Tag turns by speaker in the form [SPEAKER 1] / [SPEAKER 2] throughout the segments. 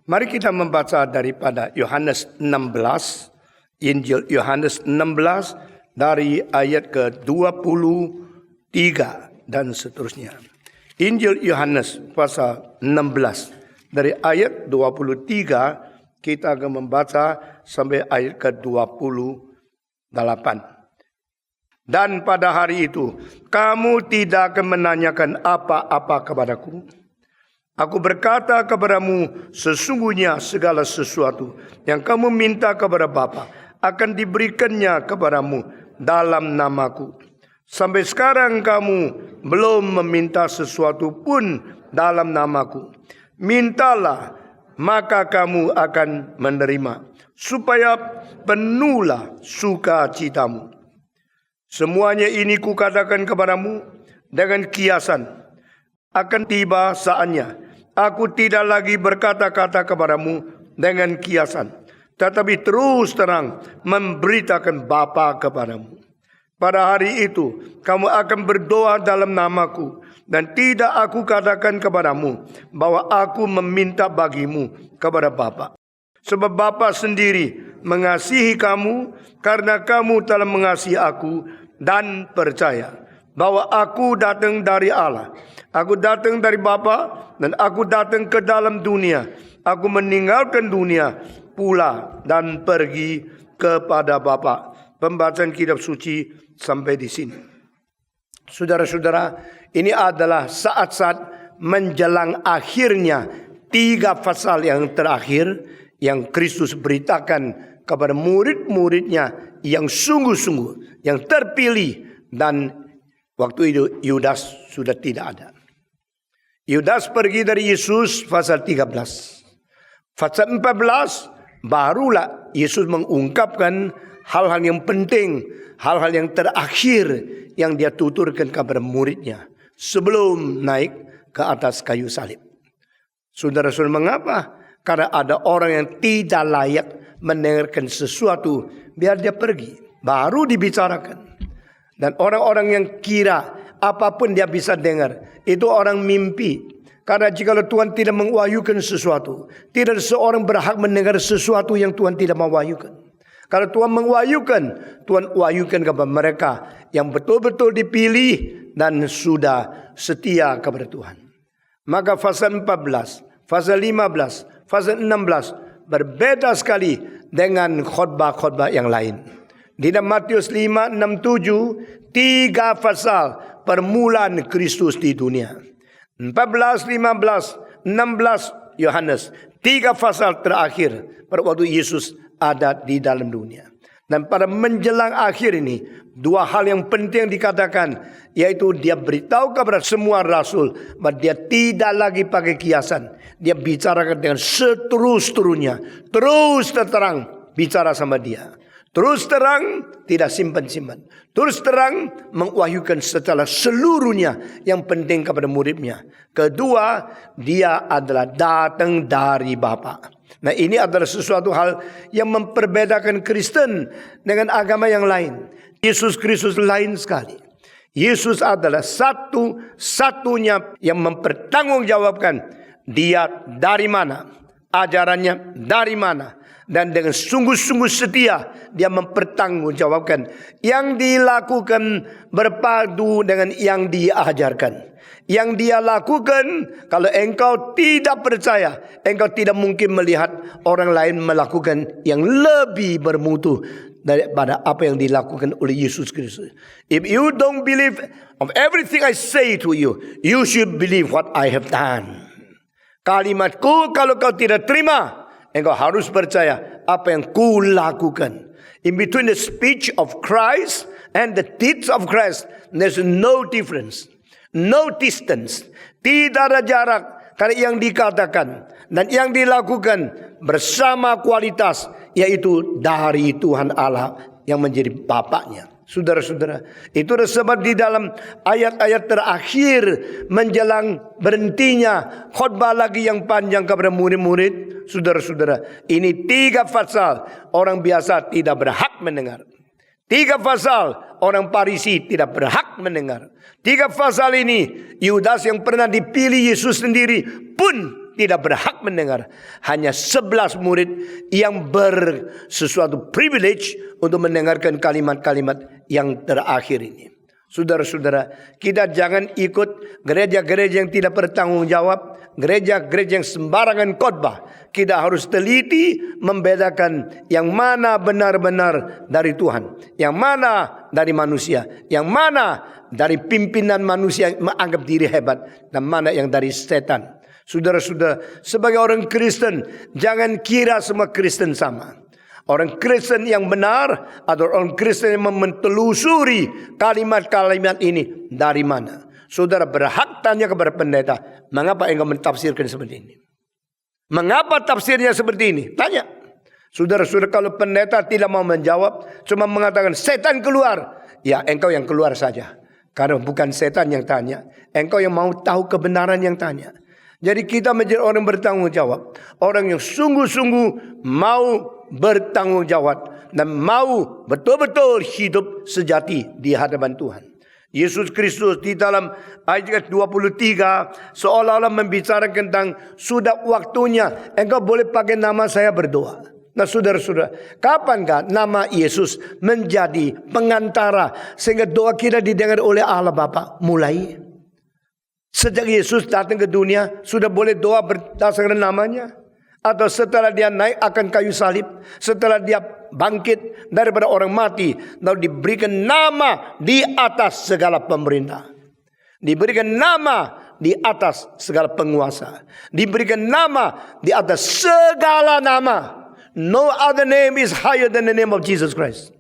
[SPEAKER 1] Mari kita membaca daripada Yohanes 16, Injil Yohanes 16 dari ayat ke-23 dan seterusnya. Injil Yohanes pasal 16 dari ayat 23 kita akan membaca sampai ayat ke-28. Dan pada hari itu kamu tidak akan menanyakan apa-apa kepadaku. Aku berkata kepadamu, sesungguhnya segala sesuatu yang kamu minta kepada Bapa akan diberikannya kepadamu dalam namaku. Sampai sekarang kamu belum meminta sesuatu pun dalam namaku. Mintalah, maka kamu akan menerima, supaya penuhlah sukacitamu. Semuanya ini kukatakan kepadamu dengan kiasan. Akan tiba saatnya aku tidak lagi berkata-kata kepadamu dengan kiasan, tetapi terus terang memberitakan Bapa kepadamu. Pada hari itu kamu akan berdoa dalam namaku, dan tidak aku katakan kepadamu bahwa aku meminta bagimu kepada Bapa. Sebab Bapa sendiri mengasihi kamu karena kamu telah mengasihi aku dan percaya bahwa aku datang dari Allah. Aku datang dari Bapa dan aku datang ke dalam dunia. Aku meninggalkan dunia pula dan pergi kepada Bapa. Pembacaan kitab suci sampai di sini. Saudara-saudara, ini adalah saat-saat menjelang akhirnya 3 pasal yang terakhir yang Kristus beritakan kepada murid-muridnya yang sungguh-sungguh, yang terpilih, dan waktu itu Yudas sudah tidak ada. Yudas pergi dari Yesus pasal 13. Pasal 14 barulah Yesus mengungkapkan hal-hal yang penting, hal-hal yang terakhir yang dia tuturkan kepada muridnya sebelum naik ke atas kayu salib. Saudara-saudara, mengapa? Karena ada orang yang tidak layak mendengarkan sesuatu, biar dia pergi, baru dibicarakan. Dan orang-orang yang kira apapun dia bisa dengar, itu orang mimpi. Karena jika Tuhan tidak mewahyukan sesuatu, tidak seorang berhak mendengar sesuatu yang Tuhan tidak mewahyukan. Kalau Tuhan mewahyukan, Tuhan wahyukan kepada mereka yang betul-betul dipilih dan sudah setia kepada Tuhan. Maka pasal 14, pasal 15, pasal 16 berbeda sekali dengan khotbah-khotbah yang lain. Di dalam Matius 5, 6, 7, 3 pasal permulaan Kristus di dunia. 14, 15, 16 Yohanes, 3 pasal terakhir pada waktu Yesus ada di dalam dunia. Dan pada menjelang akhir ini, 2 hal yang penting dikatakan, yaitu dia beritahu kepada semua rasul bahwa dia tidak lagi pakai kiasan. Dia bicarakan dengan seterus-terusnya, terus terang bicara sama dia. Terus terang, tidak simpan-simpan. Terus terang, mengwahyukan secara seluruhnya yang penting kepada muridnya. Kedua, dia adalah datang dari Bapa. Nah, ini adalah sesuatu hal yang memperbedakan Kristen dengan agama yang lain. Yesus Kristus lain sekali. Yesus adalah satu-satunya yang mempertanggungjawabkan dia dari mana, ajarannya dari mana. Dan dengan sungguh-sungguh setia dia mempertanggungjawabkan yang dilakukan berpadu dengan yang diajarkan. Yang dia lakukan, kalau engkau tidak percaya, engkau tidak mungkin melihat orang lain melakukan yang lebih bermutu daripada apa yang dilakukan oleh Yesus Kristus. If you don't believe of everything I say to you, you should believe what I have done. Kalimatku kalau kau tidak terima, engkau harus percaya apa yang ku lakukan. In between the speech of Christ and the deeds of Christ, there's no difference, no distance. Tidak ada jarak. Karena yang dikatakan dan yang dilakukan bersama kualitas, yaitu dari Tuhan Allah yang menjadi Bapaknya. Saudara-saudara, itu sebab di dalam ayat-ayat terakhir menjelang berhentinya khotbah lagi yang panjang kepada murid-murid, saudara-saudara, ini 3 pasal orang biasa tidak berhak mendengar. 3 pasal orang Farisi tidak berhak mendengar. 3 pasal ini Yudas yang pernah dipilih Yesus sendiri pun tidak berhak mendengar. Hanya 11 murid yang bersesuatu privilege untuk mendengarkan kalimat-kalimat yang terakhir ini. Saudara-saudara, kita jangan ikut gereja-gereja yang tidak bertanggung jawab, gereja-gereja yang sembarangan khotbah. Kita harus teliti membedakan yang mana benar-benar dari Tuhan, yang mana dari manusia, yang mana dari pimpinan manusia yang menganggap diri hebat, dan mana yang dari setan. Saudara-saudara, sebagai orang Kristen, jangan kira semua Kristen sama. Orang Kristen yang benar atau orang Kristen yang mentelusuri kalimat-kalimat ini dari mana. Saudara berhak tanya kepada pendeta, mengapa engkau mentafsirkan seperti ini? Mengapa tafsirnya seperti ini? Tanya. Saudara-saudara, kalau pendeta tidak mau menjawab, cuma mengatakan setan keluar, ya engkau yang keluar saja. Karena bukan setan yang tanya, engkau yang mau tahu kebenaran yang tanya. Jadi kita menjadi orang bertanggung jawab, orang yang sungguh-sungguh mau bertanggung jawab dan mau betul-betul hidup sejati di hadapan Tuhan. Yesus Kristus di dalam ayat 23 seolah-olah membicarakan tentang sudah waktunya engkau boleh pakai nama saya berdoa. Nah saudara-saudara, kapankah nama Yesus menjadi pengantara sehingga doa kita didengar oleh Allah Bapa? Mulai sejak Yesus datang ke dunia sudah boleh doa berdasarkan namanya? Atau setelah dia naik akan kayu salib, setelah dia bangkit daripada orang mati, lalu diberikan nama di atas segala pemerintah, diberikan nama di atas segala penguasa, diberikan nama di atas segala nama. No other name is higher than the name of Jesus Christ.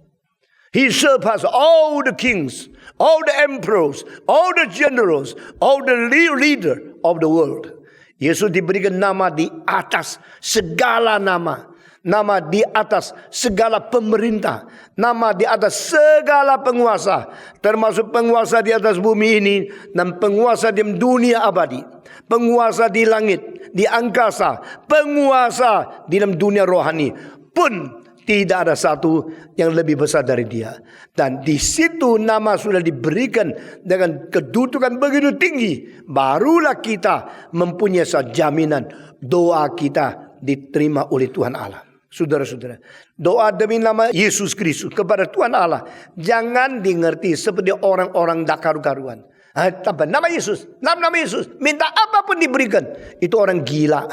[SPEAKER 1] He surpassed all the kings, all the emperors, all the generals, all the leader of the world. Yesus diberikan nama di atas segala nama. Nama di atas segala pemerintah. Nama di atas segala penguasa. Termasuk penguasa di atas bumi ini. Dan penguasa di dunia abadi. Penguasa di langit. Di angkasa. Penguasa di dalam dunia rohani. Pun tidak ada satu yang lebih besar dari dia. Dan di situ nama sudah diberikan dengan kedudukan begitu tinggi. Barulah kita mempunyai satu jaminan doa kita diterima oleh Tuhan Allah. Saudara-saudara, doa demi nama Yesus Kristus kepada Tuhan Allah jangan dimengerti seperti orang-orang dak karu-karuan. Nama Yesus, nama Yesus, minta apapun diberikan. Itu orang gila.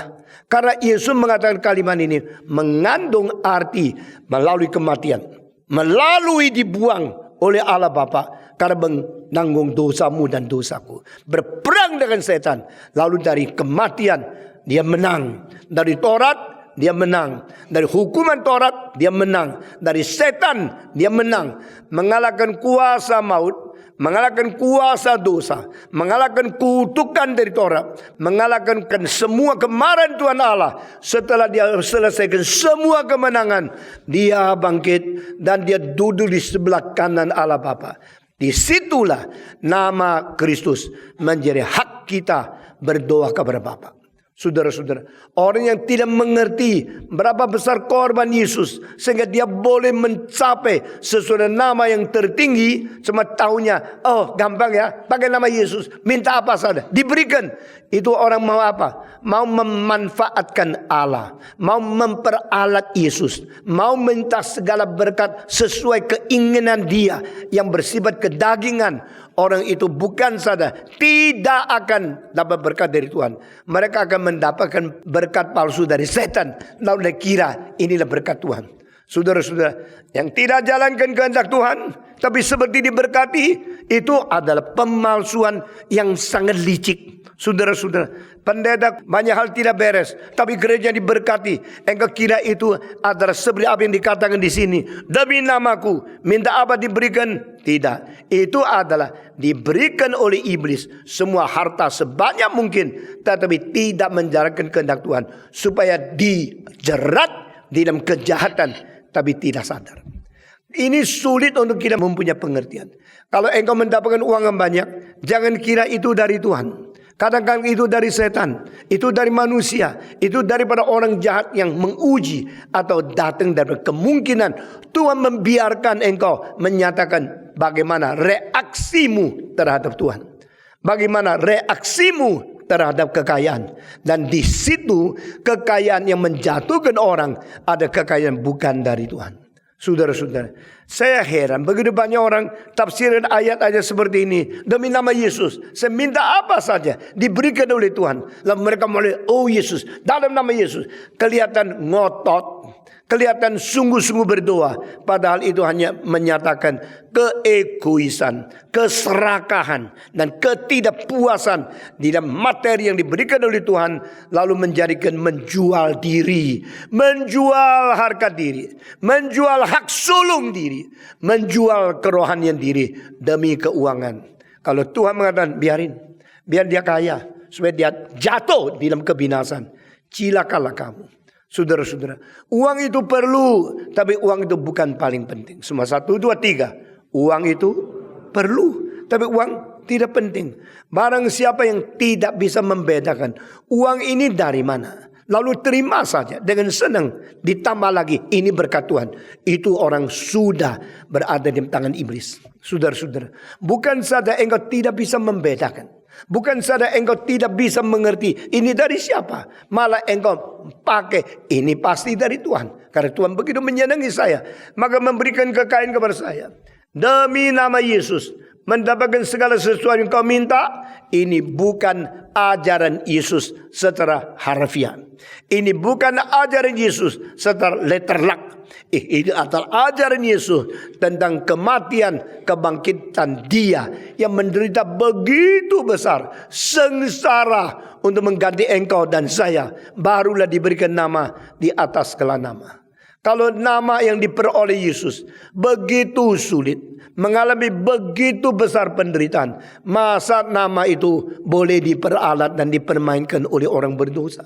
[SPEAKER 1] Karena Yesus mengatakan kalimat ini mengandung arti melalui kematian, melalui dibuang oleh Allah Bapa karena menanggung dosamu dan dosaku. Berperang dengan setan, lalu dari kematian dia menang, dari Taurat dia menang, dari hukuman Taurat dia menang, dari setan dia menang, mengalahkan kuasa maut, mengalahkan kuasa dosa, mengalahkan kutukan dari Taurat, mengalahkan semua kemarahan Tuhan Allah. Setelah dia selesaikan semua kemenangan, dia bangkit dan dia duduk di sebelah kanan Allah Bapa. Disitulah nama Kristus menjadi hak kita berdoa kepada Bapa. Saudara-saudara, orang yang tidak mengerti berapa besar korban Yesus sehingga dia boleh mencapai sesuai nama yang tertinggi, cuma tahunya, oh gampang ya, pakai nama Yesus, minta apa saja, diberikan. Itu orang mau apa? Mau memanfaatkan Allah, mau memperalat Yesus, mau minta segala berkat sesuai keinginan dia yang bersifat kedagingan. Orang itu bukan saja tidak akan dapat berkat dari Tuhan, mereka akan mendapatkan berkat palsu dari setan. Lalu dia kira inilah berkat Tuhan. Saudara-saudara, yang tidak jalankan kehendak Tuhan tapi seperti diberkati, itu adalah pemalsuan yang sangat licik. Saudara-saudara, pendeta banyak hal tidak beres, tapi gereja diberkati. Engkau kira itu adalah seperti apa yang dikatakan di sini, demi namaku minta apa diberikan? Tidak, itu adalah diberikan oleh iblis semua harta sebanyak mungkin, tetapi tidak menjalankan kehendak Tuhan, supaya dijerat di dalam kejahatan tapi tidak sadar. Ini sulit untuk kita mempunyai pengertian. Kalau engkau mendapatkan uang yang banyak, jangan kira itu dari Tuhan. Kadang-kadang itu dari setan, itu dari manusia, itu daripada orang jahat yang menguji, atau datang dari kemungkinan Tuhan membiarkan engkau menyatakan bagaimana reaksimu terhadap Tuhan. Bagaimana reaksimu terhadap kekayaan. Dan di situ kekayaan yang menjatuhkan orang ada kekayaan bukan dari Tuhan. Saudara-saudara, saya heran begitu banyak orang tafsiran ayat-ayat seperti ini. Demi nama Yesus, saya minta apa saja diberikan oleh Tuhan. Lalu mereka mulai, oh Yesus, dalam nama Yesus. Kelihatan ngotot, kelihatan sungguh-sungguh berdoa. Padahal itu hanya menyatakan keegoisan, keserakahan, dan ketidakpuasan di dalam materi yang diberikan oleh Tuhan. Lalu menjadikan menjual diri, menjual harga diri, menjual hak sulung diri, menjual kerohanian diri demi keuangan. Kalau Tuhan mengatakan biar dia kaya, supaya dia jatuh di dalam kebinasan, cilakalah kamu. Saudara-saudara, uang itu perlu, tapi uang itu bukan paling penting. Semua 1, 2, 3. Uang itu perlu, tapi uang tidak penting. Barang siapa yang tidak bisa membedakan uang ini dari mana, lalu terima saja dengan senang, ditambah lagi ini berkat Tuhan, itu orang sudah berada di tangan iblis. Saudara-saudara, bukan saja engkau tidak bisa membedakan, bukan saja engkau tidak bisa mengerti ini dari siapa, malah engkau pakai ini pasti dari Tuhan. Karena Tuhan begitu menyenangi saya, maka memberikan kekayaan kepada saya. Demi nama Yesus, mendapatkan segala sesuatu yang kau minta. Ini bukan ajaran Yesus secara harfiah. Ini bukan ajaran Yesus secara letterlock. Ini adalah ajaran Yesus tentang kematian, kebangkitan Dia yang menderita begitu besar, sengsara untuk mengganti engkau dan saya. Barulah diberikan nama di atas segala nama. Kalau nama yang diperoleh Yesus begitu sulit, mengalami begitu besar penderitaan, masa nama itu boleh diperalat dan dipermainkan oleh orang berdosa?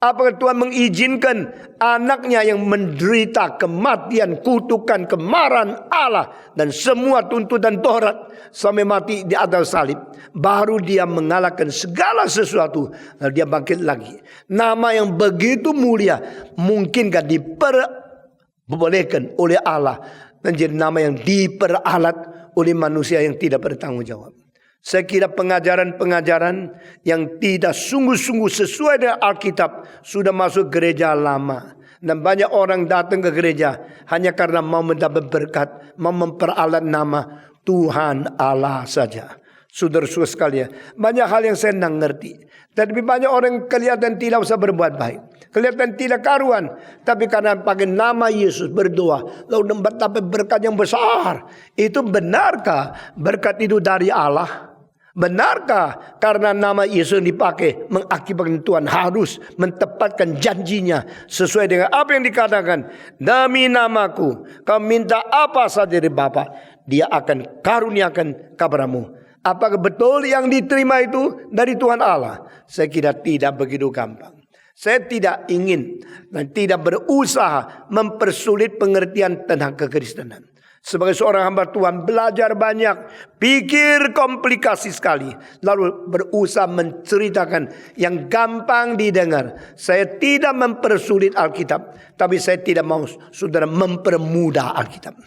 [SPEAKER 1] Apakah Tuhan mengizinkan anaknya yang menderita kematian, kutukan, kemarahan Allah dan semua tuntutan Taurat sampai mati di atas salib, baru dia mengalahkan segala sesuatu, lalu dia bangkit lagi? Nama yang begitu mulia mungkinkah diperbolehkan oleh Allah menjadi nama yang diperalat oleh manusia yang tidak bertanggung jawab? Saya kira pengajaran-pengajaran yang tidak sungguh-sungguh sesuai dengan Alkitab sudah masuk gereja lama. Dan banyak orang datang ke gereja hanya karena mau mendapat berkat, mau memperalat nama Tuhan Allah saja. Saudara-saudara sekalian, banyak hal yang saya tidak ngerti. Tapi banyak orang kelihatan tidak usah berbuat baik, kelihatan tidak karuan, tapi karena pakai nama Yesus berdoa, lalu mendapat berkat yang besar. Itu benarkah berkat itu dari Allah? Benarkah karena nama Yesus dipakai mengakibatkan Tuhan harus mentepatkan janjinya sesuai dengan apa yang dikatakan, demi namaku kau minta apa saja dari Bapa, Dia akan karuniakan kepadamu. Apakah betul yang diterima itu dari Tuhan Allah? Saya kira tidak begitu gampang. Saya tidak ingin dan tidak berusaha mempersulit pengertian tentang kekristenan. Sebagai seorang hamba Tuhan, belajar banyak, pikir komplikasi sekali, lalu berusaha menceritakan yang gampang didengar. Saya tidak mempersulit Alkitab, tapi saya tidak mau saudara mempermudah Alkitab.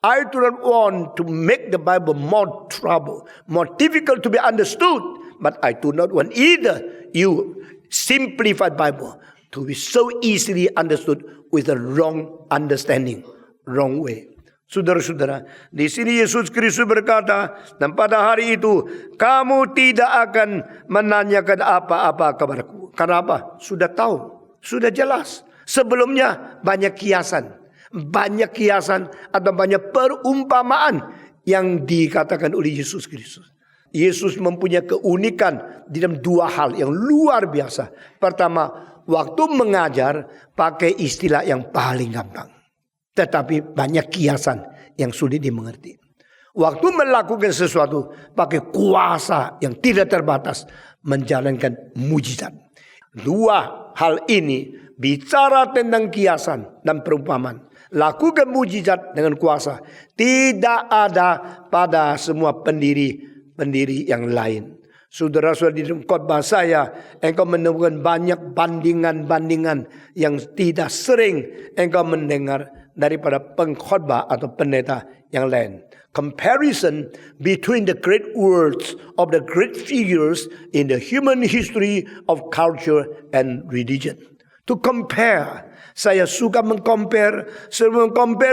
[SPEAKER 1] I do not want to make the Bible more trouble, more difficult to be understood, but I do not want either you simplified Bible to be so easily understood with a wrong understanding, wrong way. Saudara-saudara, di sini Yesus Kristus berkata, dan pada hari itu kamu tidak akan menanyakan apa-apa kepadaku. Karena apa? Sudah tahu, sudah jelas. Sebelumnya banyak kiasan atau banyak perumpamaan yang dikatakan oleh Yesus Kristus. Yesus mempunyai keunikan di dalam dua hal yang luar biasa. Pertama, waktu mengajar pakai istilah yang paling gampang, tetapi banyak kiasan yang sulit dimengerti. Waktu melakukan sesuatu pakai kuasa yang tidak terbatas, menjalankan mujizat. Dua hal ini bicara tentang kiasan dan perumpamaan. Lakukan mujizat dengan kuasa. Tidak ada pada semua pendiri yang lain. Saudara-saudara, di khotbah saya, engkau menemukan banyak bandingan-bandingan yang tidak sering engkau mendengar daripada pengkhotbah atau pendeta yang lain. Comparison between the great words of the great figures in the human history of culture and religion. To compare, saya suka mengcompare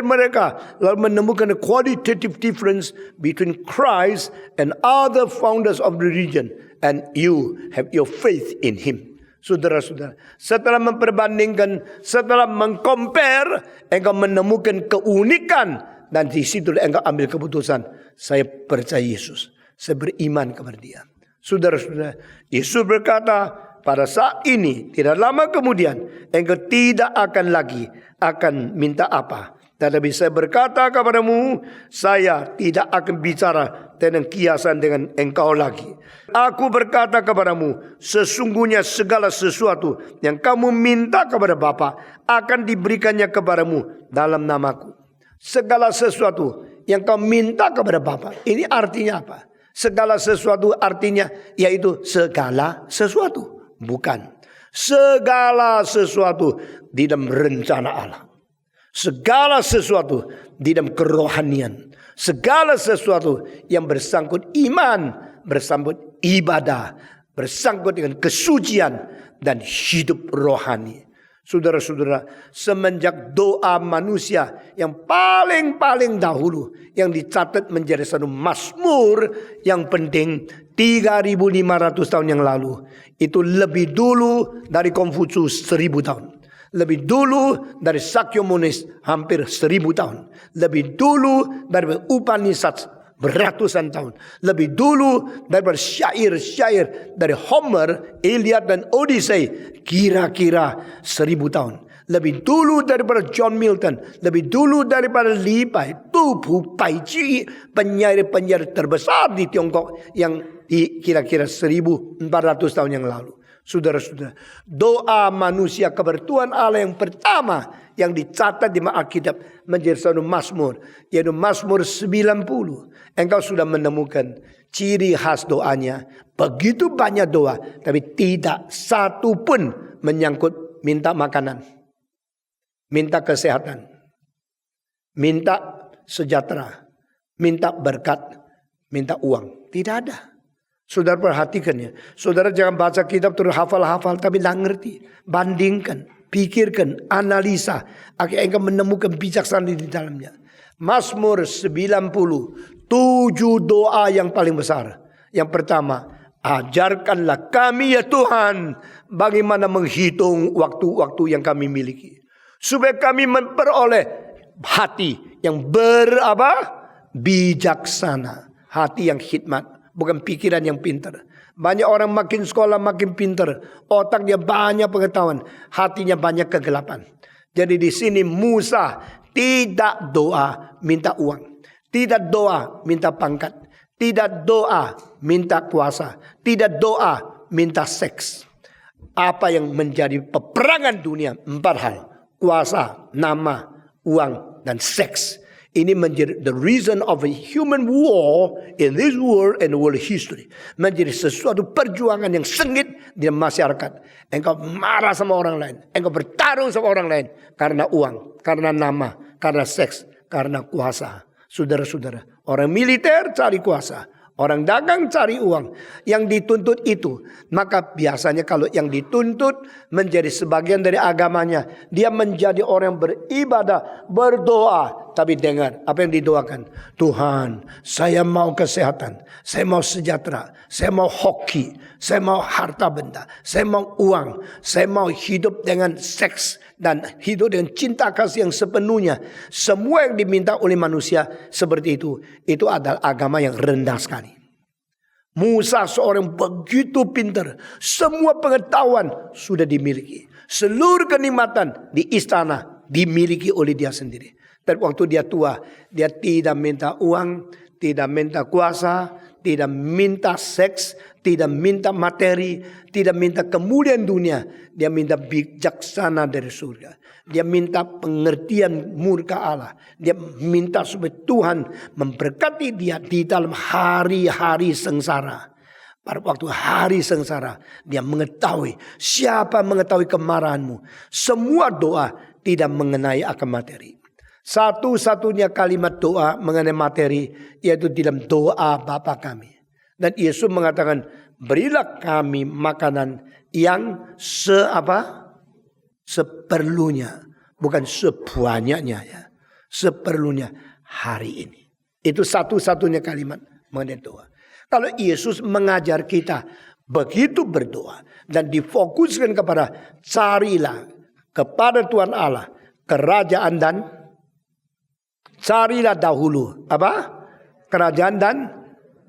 [SPEAKER 1] mereka, lalu menemukan a qualitative difference between Christ and other founders of religion, and you have your faith in Him. Saudara-saudara, setelah memperbandingkan, setelah mengcompare, engkau menemukan keunikan, dan di situ engkau ambil keputusan, saya percaya Yesus, saya beriman kepada Dia. Saudara-saudara, Yesus berkata, pada saat ini, tidak lama kemudian, engkau tidak akan lagi akan minta apa. Tetapi saya berkata kepadamu, saya tidak akan bicara tentang kiasan dengan engkau lagi. Aku berkata kepadamu, sesungguhnya segala sesuatu yang kamu minta kepada Bapa akan diberikannya kepadamu dalam namaku. Segala sesuatu yang kamu minta kepada Bapa. Ini artinya apa? Segala sesuatu artinya yaitu segala sesuatu. Bukan. Segala sesuatu di dalam rencana Allah. Segala sesuatu di dalam kerohanian. Segala sesuatu yang bersangkut iman, bersangkut ibadah, bersangkut dengan kesucian dan hidup rohani. Saudara-saudara, semenjak doa manusia yang paling dahulu, yang dicatat menjadi satu mazmur yang penting 3.500 tahun yang lalu, itu lebih dulu dari Konfusius 1000 tahun. Lebih dulu dari Sakyamunis hampir 1000 tahun. Lebih dulu dari Upanishad beratusan tahun. Lebih dulu daripada syair-syair dari Homer, Iliad dan Odyssey kira-kira 1000 tahun. Lebih dulu daripada John Milton, lebih dulu daripada Li Bai, Tu Pu Pai Ji, penyair-penyair terbesar di Tiongkok yang kira-kira 1400 tahun yang lalu. Saudara-saudara, doa manusia kepada Tuhan Allah yang pertama yang dicatat di Alkitab menjadi satu mazmur, yaitu Mazmur 90. Engkau sudah menemukan ciri khas doanya. Begitu banyak doa, tapi tidak satu pun menyangkut minta makanan, minta kesehatan, minta sejahtera, minta berkat, minta uang. Tidak ada. Saudara perhatikan ya. Saudara jangan baca kitab terus hafal-hafal tapi tidak ngerti. Bandingkan, pikirkan, analisa. Akhirnya engkau menemukan bijaksana di dalamnya. Mazmur 90, 7 doa yang paling besar. Yang pertama, ajarkanlah kami ya Tuhan bagaimana menghitung waktu-waktu yang kami miliki. Supaya kami memperoleh hati yang bijaksana. Hati yang khidmat. Bukan pikiran yang pintar. Banyak orang makin sekolah makin pintar. Otaknya banyak pengetahuan. Hatinya banyak kegelapan. Jadi di sini Musa tidak doa minta uang. Tidak doa minta pangkat. Tidak doa minta kuasa. Tidak doa minta seks. Apa yang menjadi peperangan dunia? 4 hal. Kuasa, nama, uang, dan seks. Ini menjadi the reason of a human war in this world and world history. Menjadi sesuatu perjuangan yang sengit di masyarakat. Engkau marah sama orang lain. Engkau bertarung sama orang lain. Karena uang, karena nama, karena seks, karena kuasa. Saudara-saudara, orang militer cari kuasa. Orang dagang cari uang. Yang dituntut itu. Maka biasanya kalau yang dituntut menjadi sebagian dari agamanya. Dia menjadi orang yang beribadah, berdoa. Tapi dengar apa yang didoakan. Tuhan, saya mau kesehatan. Saya mau sejahtera. Saya mau hoki. Saya mau harta benda. Saya mau uang. Saya mau hidup dengan seks. Dan hidup dengan cinta kasih yang sepenuhnya. Semua yang diminta oleh manusia seperti itu. Itu adalah agama yang rendah sekali. Musa seorang begitu pintar. Semua pengetahuan sudah dimiliki. Seluruh kenikmatan di istana dimiliki oleh dia sendiri. Dan waktu dia tua, dia tidak minta uang, tidak minta kuasa, tidak minta seks, tidak minta materi, tidak minta kemuliaan dunia. Dia minta bijaksana dari surga. Dia minta pengertian murka Allah. Dia minta supaya Tuhan memberkati dia di dalam hari-hari sengsara. Pada waktu hari sengsara, dia mengetahui siapa mengetahui kemarahanmu. Semua doa tidak mengenai akan materi. Satu-satunya kalimat doa mengenai materi yaitu dalam doa Bapa kami. Dan Yesus mengatakan, berilah kami makanan yang seperlunya, bukan sebanyaknya ya. Seperlunya hari ini. Itu satu-satunya kalimat mengenai doa. Kalau Yesus mengajar kita begitu berdoa dan difokuskan kepada carilah kepada Tuhan Allah kerajaan dan carilah dahulu kerajaan dan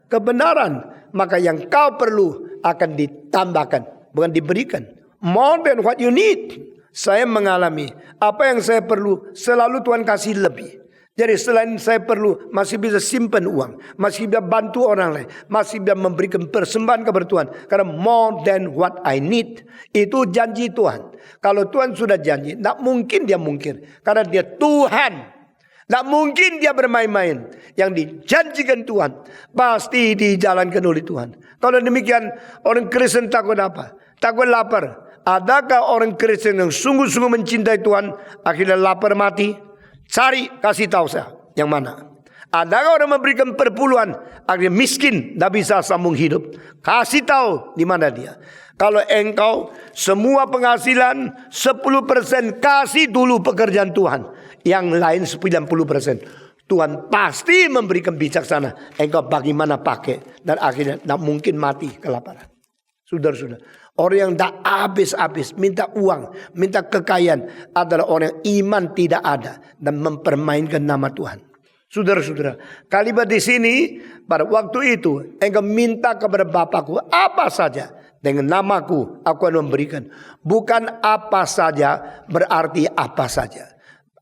[SPEAKER 1] kebenaran, maka yang kau perlu akan ditambahkan, bukan diberikan. More than what you need. Saya mengalami apa yang saya perlu selalu Tuhan kasih lebih. Jadi selain saya perlu, masih bisa simpan uang, masih bisa bantu orang lain, masih bisa memberikan persembahan kepada Tuhan. Karena more than what I need. Itu janji Tuhan. Kalau Tuhan sudah janji, tidak mungkin dia mungkir. Karena dia Tuhan. Tidak mungkin dia bermain-main. Yang dijanjikan Tuhan pasti dijalankan oleh Tuhan. Kalau demikian, orang Kristen takut apa? Takut lapar. Adakah orang Kristen yang sungguh-sungguh mencintai Tuhan akhirnya lapar mati? Cari, kasih tahu saya yang mana. Adakah orang memberikan perpuluhan akhirnya miskin, tidak bisa sambung hidup? Kasih tahu di mana dia. Kalau engkau semua penghasilan 10%, kasih dulu pekerjaan Tuhan. Yang lain 90%. Tuhan pasti memberikan bijaksana. Engkau bagaimana pakai. Dan akhirnya tidak mungkin mati kelaparan. Saudara-saudara, orang yang tidak habis-habis minta uang, minta kekayaan adalah orang yang iman tidak ada dan mempermainkan nama Tuhan. Saudara-saudara, kalimat di sini pada waktu itu engkau minta kepada Bapakku apa saja dengan namaku aku akan memberikan. Bukan apa saja berarti apa saja.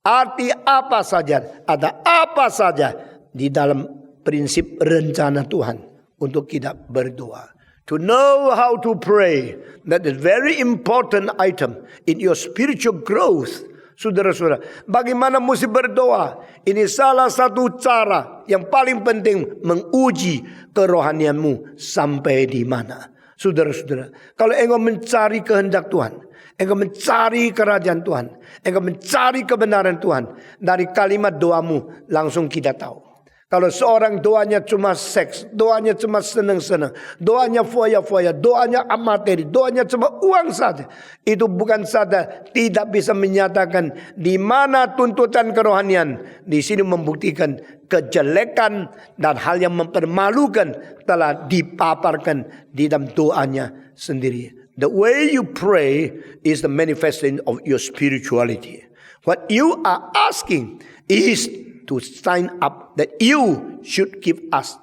[SPEAKER 1] Arti apa saja, ada apa saja di dalam prinsip rencana Tuhan untuk kita berdoa. To know how to pray, that is very important item in your spiritual growth. Saudara-saudara, bagaimana mesti berdoa? Ini salah satu cara yang paling penting menguji kerohanianmu sampai di mana. Saudara-saudara, kalau engkau mencari kehendak Tuhan, engkau mencari kerajaan Tuhan, engkau mencari kebenaran Tuhan, dari kalimat doamu langsung kita tahu. Kalau seorang doanya cuma seks, doanya cuma senang-senang, doanya foya-foya, doanya materi, doanya cuma uang saja. Itu bukan saja tidak bisa menyatakan di mana tuntutan kerohanian. Di sini membuktikan kejelekan dan hal yang mempermalukan telah dipaparkan di dalam doanya sendiri. The way you pray is the manifestation of your spirituality. What you are asking is to sign up that you should give us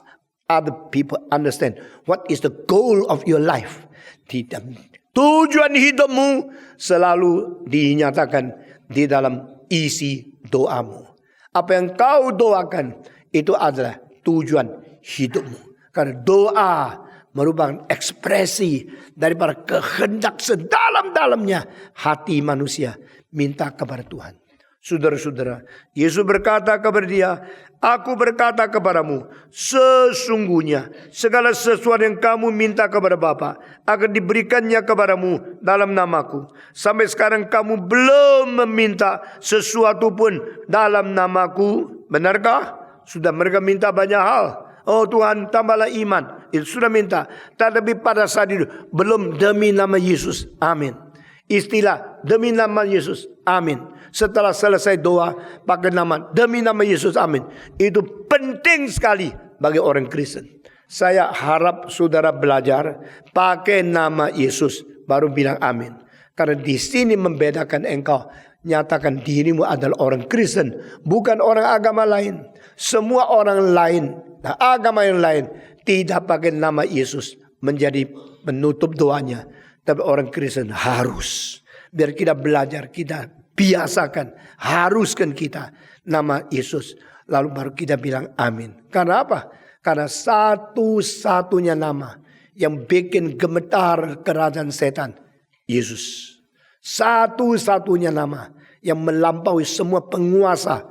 [SPEAKER 1] other people understand what is the goal of your life. Tujuan hidupmu selalu dinyatakan di dalam isi doamu. Apa yang kau doakan itu adalah tujuan hidupmu. Karena doa merupakan ekspresi daripada kehendak sedalam-dalamnya hati manusia minta kepada Tuhan. Saudara-saudara, Yesus berkata kepada dia, aku berkata kepadamu, sesungguhnya segala sesuatu yang kamu minta kepada Bapa akan diberikannya kepadamu dalam namaku. Sampai sekarang kamu belum meminta sesuatu pun dalam namaku. Benarkah? Sudah mereka minta banyak hal. Oh Tuhan, tambahlah iman. Itu sudah minta. Tetapi pada saat itu belum demi nama Yesus. Amin. Istilah demi nama Yesus. Amin. Setelah selesai doa pakai nama demi nama Yesus. Amin. Itu penting sekali bagi orang Kristen. Saya harap saudara belajar pakai nama Yesus baru bilang amin. Karena di sini membedakan engkau. Nyatakan dirimu adalah orang Kristen, bukan orang agama lain. Semua orang lain dan agama yang lain tidak pakai nama Yesus menjadi penutup doanya. Tapi orang Kristen harus. Biar kita belajar, kita biasakan, haruskan kita nama Yesus. Lalu baru kita bilang amin. Karena apa? Karena satu-satunya nama yang bikin gemetar kerajaan setan, Yesus. Satu-satunya nama yang melampaui semua penguasa,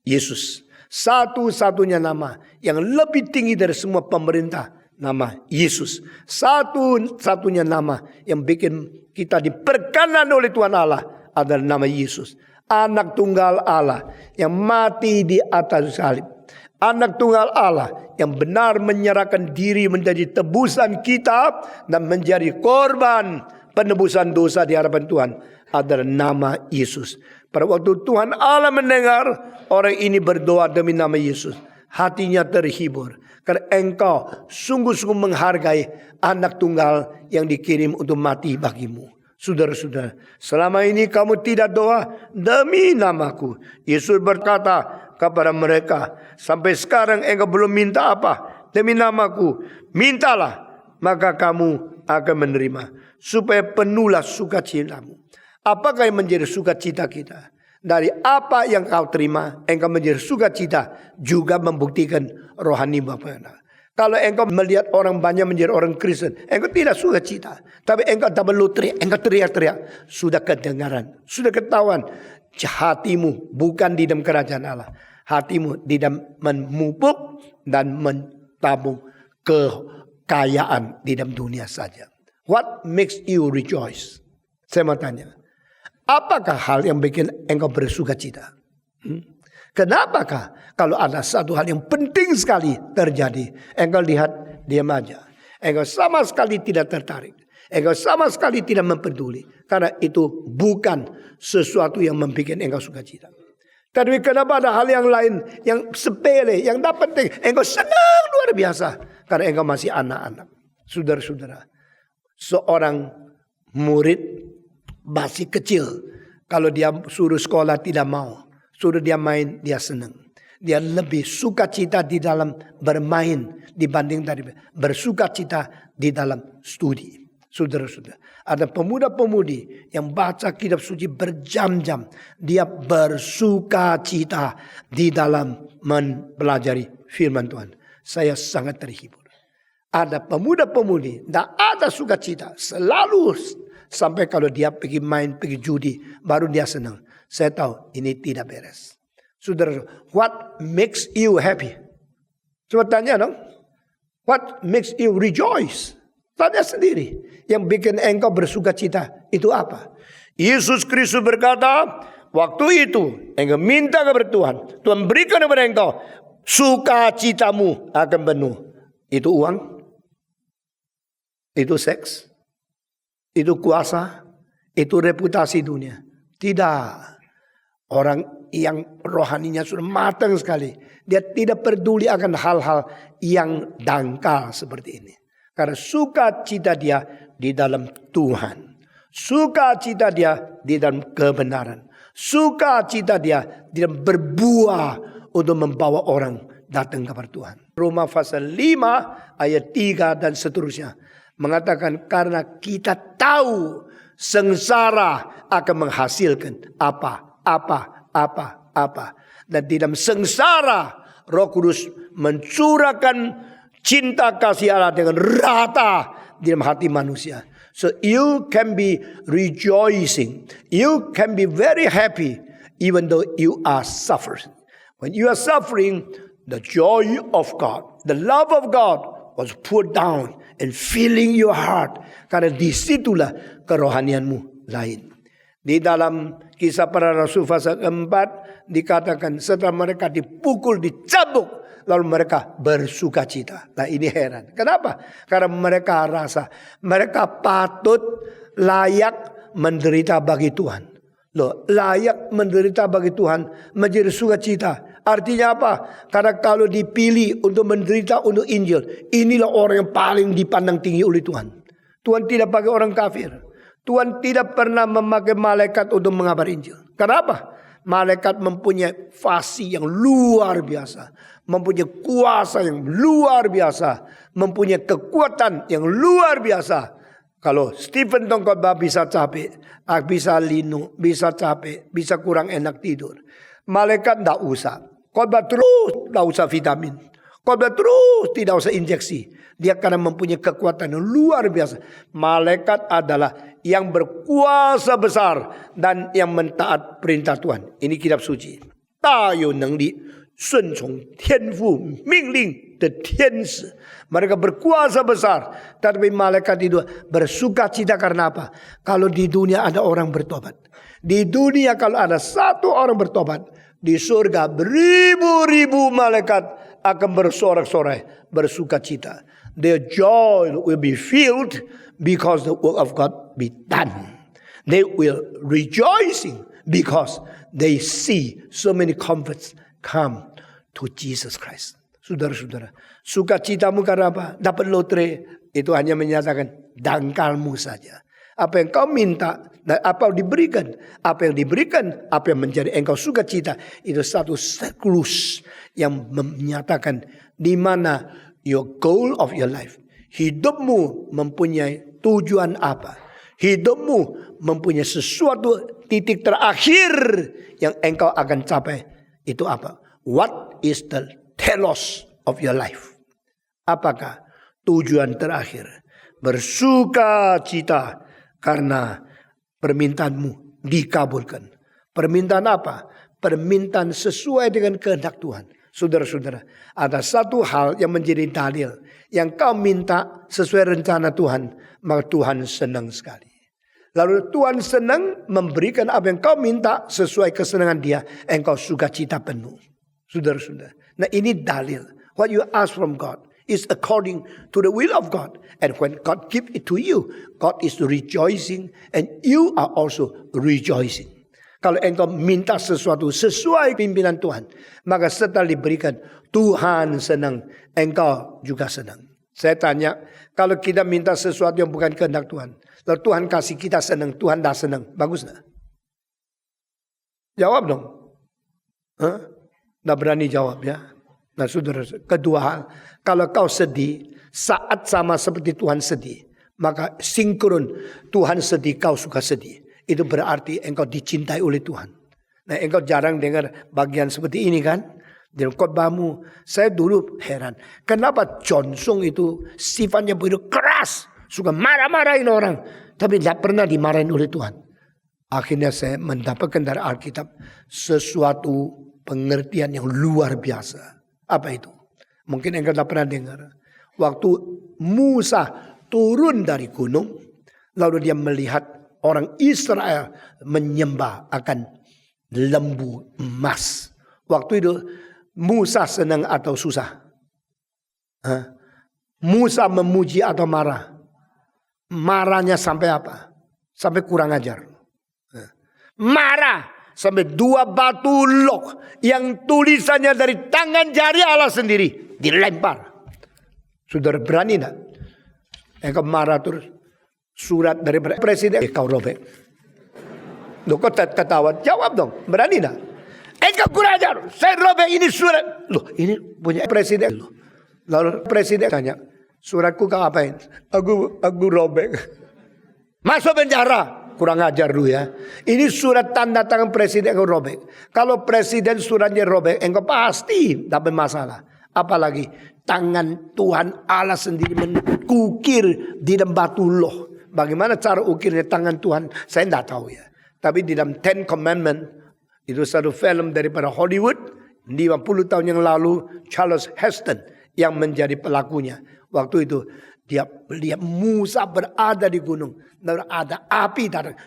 [SPEAKER 1] Yesus. Satu-satunya nama yang lebih tinggi dari semua pemerintah, nama Yesus. Satu-satunya nama yang bikin kita diperkenan oleh Tuhan Allah adalah nama Yesus. Anak tunggal Allah yang mati di atas salib. Anak tunggal Allah yang benar menyerahkan diri menjadi tebusan kita dan menjadi korban penebusan dosa di hadapan Tuhan adalah nama Yesus. Pada waktu Tuhan Allah mendengar orang ini berdoa demi nama Yesus, hatinya terhibur. Karena engkau sungguh-sungguh menghargai anak tunggal yang dikirim untuk mati bagimu. Saudara-saudara, selama ini kamu tidak doa demi namaku. Yesus berkata kepada mereka, sampai sekarang engkau belum minta apa demi namaku. Mintalah, maka kamu akan menerima. Supaya penuhlah sukacitamu. Apakah yang menjadi sukacita kita? Dari apa yang kau terima, engkau menjadi sukacita juga membuktikan rohani Bapa. Kalau engkau melihat orang banyak menjadi orang Kristen, engkau tidak sukacita. Tapi engkau double lotery, engkau teriak-teriak. Sudah kedengaran, sudah ketahuan. Hatimu bukan di dalam kerajaan Allah. Hatimu di dalam memupuk dan mentabung kekayaan di dalam dunia saja. What makes you rejoice? Saya mau tanya. Apakah hal yang bikin engkau bersukacita? Kenapakah kalau ada satu hal yang penting sekali terjadi, engkau lihat diam aja. Engkau sama sekali tidak tertarik. Engkau sama sekali tidak mempeduli. Karena itu bukan sesuatu yang membuat engkau sukacita. Tapi kenapa ada hal yang lain yang sepele, yang tak penting, engkau senang luar biasa. Karena engkau masih anak-anak. Saudara-saudara, seorang murid masih kecil, kalau dia suruh sekolah tidak mau. Suruh dia main, dia senang. Dia lebih sukacita di dalam bermain dibanding dari bersukacita di dalam studi. Saudara-saudara, ada pemuda-pemudi yang baca kitab suci berjam-jam. Dia bersukacita di dalam mempelajari firman Tuhan. Saya sangat terhibur. Ada pemuda-pemudi, tidak ada sukacita. Selalu sampai kalau dia pergi main, pergi judi, baru dia senang. Saya tahu ini tidak beres. Saudara, what makes you happy? Coba tanya dong. What makes you rejoice? Tanya sendiri. Yang bikin engkau bersukacita itu apa? Yesus Kristus berkata, waktu itu engkau minta kepada Tuhan. Tuhan berikan kepada engkau, sukacitamu akan penuh. Itu uang? Itu seks? Itu kuasa? Itu reputasi dunia? Tidak. Orang yang rohaninya sudah matang sekali. Dia tidak peduli akan hal-hal yang dangkal seperti ini. Karena sukacita dia di dalam Tuhan. Sukacita dia di dalam kebenaran. Sukacita dia di dalam berbuah untuk membawa orang datang kepada Tuhan. Roma pasal 5 ayat 3 dan seterusnya. Mengatakan karena kita tahu sengsara akan menghasilkan apa. Dan di dalam sengsara Roh Kudus mencurahkan cinta kasih Allah dengan rata di dalam hati manusia. So you can be rejoicing. You can be very happy even though you are suffering. When you are suffering, the joy of God, the love of God was put down and filling your heart. Karena disitulah kerohanianmu lain. Di dalam Kisah Para Rasul pasal 4 dikatakan setelah mereka dipukul, dicambuk, lalu mereka bersukacita. Nah ini heran. Kenapa? Karena mereka rasa mereka patut layak menderita bagi Tuhan. Loh, layak menderita bagi Tuhan menjadi sukacita. Artinya apa? Karena kalau dipilih untuk menderita untuk Injil, inilah orang yang paling dipandang tinggi oleh Tuhan. Tuhan tidak pakai orang kafir. Tuhan tidak pernah memakai malaikat untuk mengabar Injil. Kenapa? Malaikat mempunyai fasih yang luar biasa. Mempunyai kuasa yang luar biasa. Mempunyai kekuatan yang luar biasa. Kalau Stephen Tongkotbah bisa capek, bisa linu, bisa capek, bisa kurang enak tidur. Malaikat tidak usah. Khotbah terus tidak usah vitamin. Khotbah terus tidak usah injeksi. Dia karena mempunyai kekuatan yang luar biasa. Malaikat adalah yang berkuasa besar dan yang mentaat perintah Tuhan. Ini kitab suci. 大有能力顺从天父命令的天使. Mereka berkuasa besar. Tapi malaikat itu bersuka cita karena apa? Kalau di dunia ada orang bertobat. Di dunia kalau ada satu orang bertobat, di surga beribu-ribu malaikat akan bersorak-sorai, bersuka cita. Their joy will be filled because the work of God be done. They will rejoicing because they see so many converts come to Jesus Christ. Saudara-saudara, sukacitamu karena apa? Dapat lotre, itu hanya menyatakan dangkalmu saja. Apa yang kau minta dan apa yang diberikan, apa yang menjadi engkau sukacita, itu satu siklus yang menyatakan di mana your goal of your life. Hidupmu mempunyai tujuan apa? Hidupmu mempunyai sesuatu titik terakhir yang engkau akan capai. Itu apa? What is the telos of your life? Apakah tujuan terakhir? Bersuka cita karena permintaanmu dikabulkan. Permintaan apa? Permintaan sesuai dengan kehendak Tuhan. Saudara-saudara, ada satu hal yang menjadi dalil. Yang kau minta sesuai rencana Tuhan, maka Tuhan senang sekali. Lalu Tuhan senang memberikan apa yang kau minta sesuai kesenangan Dia. Engkau sukacita penuh. Saudara-saudara. Nah ini dalil. What you ask from God is according to the will of God. And when God give it to you, God is rejoicing and you are also rejoicing. Kalau engkau minta sesuatu sesuai pimpinan Tuhan, maka setelah diberikan, Tuhan senang, engkau juga senang. Saya tanya, kalau kita minta sesuatu yang bukan kehendak Tuhan, lalu Tuhan kasih kita senang, Tuhan dah senang, bagus tak? Jawab dong. Tidak berani jawab ya. Nah saudara, kedua hal, kalau kau sedih, saat sama seperti Tuhan sedih, maka sinkron Tuhan sedih, kau suka sedih. Itu berarti engkau dicintai oleh Tuhan. Nah engkau jarang dengar bagian seperti ini kan? Dalam khotbahmu, saya dulu heran. Kenapa Johnson itu sifatnya begitu keras. Suka marah-marahin orang. Tapi tidak pernah dimarahin oleh Tuhan. Akhirnya saya mendapatkan dari Alkitab sesuatu pengertian yang luar biasa. Apa itu? Mungkin engkau tidak pernah dengar. Waktu Musa turun dari gunung, lalu dia melihat orang Israel menyembah akan lembu emas. Waktu itu Musa senang atau susah? Musa memuji atau marah? Marahnya sampai apa? Sampai kurang ajar. Marah sampai 2 batu lok yang tulisannya dari tangan jari Allah sendiri dilempar. Saudara berani tak? Engkau marah terus. Surat dari presiden kau robek. Loh kau ketawa, jawab dong. Berani tak? Engkau kurang ajar. Saya robek ini surat. Loh ini punya presiden. Loh. Lalu presiden tanya, suratku kau apain? Aku robek. Masuk penjara. Kurang ajar lu ya. Ini surat tanda tangan presiden kau robek. Kalau presiden suratnya robek, engkau pasti dapat masalah. Apalagi tangan Tuhan Allah sendiri mengukir di dalam batu loh. Bagaimana cara ukirnya tangan Tuhan? Saya tidak tahu ya. Tapi di dalam Ten Commandment, itu satu film daripada Hollywood, 50 tahun yang lalu, Charles Heston yang menjadi pelakunya. Waktu itu dia lihat Musa berada di gunung. Lalu ada api datang.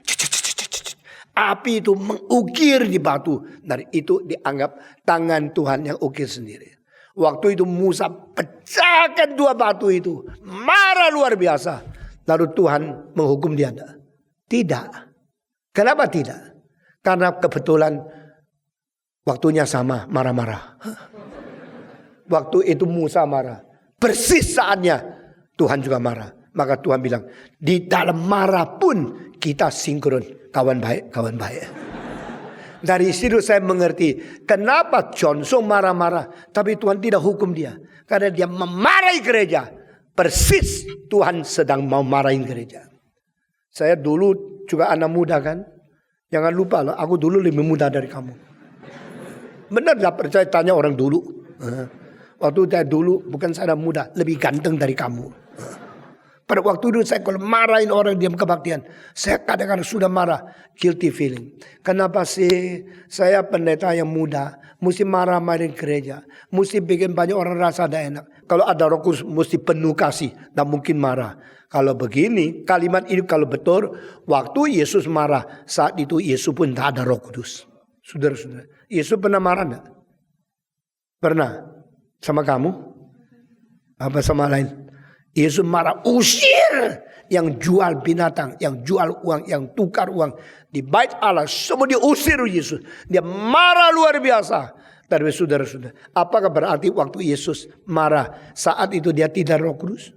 [SPEAKER 1] Api itu mengukir di batu. Dari itu dianggap tangan Tuhan yang ukir sendiri. Waktu itu Musa pecahkan 2 batu itu. Marah luar biasa. Lalu Tuhan menghukum dia. Tidak. Kenapa tidak? Karena kebetulan waktunya sama marah-marah. Waktu itu Musa marah. Persis saatnya Tuhan juga marah. Maka Tuhan bilang, di dalam marah pun kita sinkron. Kawan baik, kawan baik. Dari situ saya mengerti kenapa Johnson marah-marah. Tapi Tuhan tidak hukum dia. Karena dia memarahi gereja. Persis Tuhan sedang mau marahin gereja. Saya dulu juga anak muda kan. Jangan lupa loh, aku dulu lebih muda dari kamu. Benar gak percaya tanya orang dulu. Waktu saya dulu bukan saya muda, lebih ganteng dari kamu. Pada waktu itu saya kalau marahin orang diam kebaktian, saya kadang-kadang sudah marah, guilty feeling. Kenapa sih saya pendeta yang muda, mesti marah-marahin gereja, mesti bikin banyak orang rasa tidak enak. Kalau ada Roh Kudus mesti penuh kasih, tak mungkin marah. Kalau begini, kalimat ini kalau betul, waktu Yesus marah, saat itu Yesus pun tak ada Roh Kudus. Saudara-saudara, Yesus pernah marah enggak? Pernah? Sama kamu? Apa sama lain? Yesus marah, usir yang jual binatang, yang jual uang, yang tukar uang di bait Allah. Semua diusir Yesus. Dia marah luar biasa. Tapi saudara-saudara, apakah berarti waktu Yesus marah saat itu dia tidak Roh Kudus?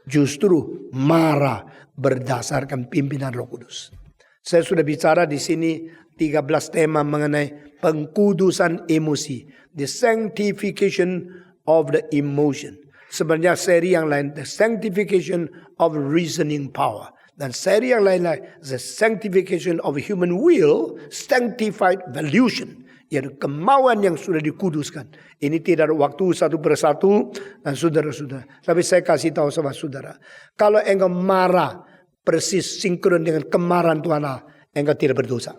[SPEAKER 1] Justru marah berdasarkan pimpinan Roh Kudus. Saya sudah bicara di sini 13 tema mengenai pengkudusan emosi, the sanctification of the emotion. Sebenarnya seri yang lain, the sanctification of reasoning power. Dan seri yang lain, the sanctification of human will, sanctified volition. Yaitu kemauan yang sudah dikuduskan. Ini tidak ada waktu satu persatu. Dan saudara-saudara, tapi saya kasih tahu sama saudara. Kalau engkau marah, persis sinkron dengan kemarahan Tuhan Allah, engkau tidak berdosa.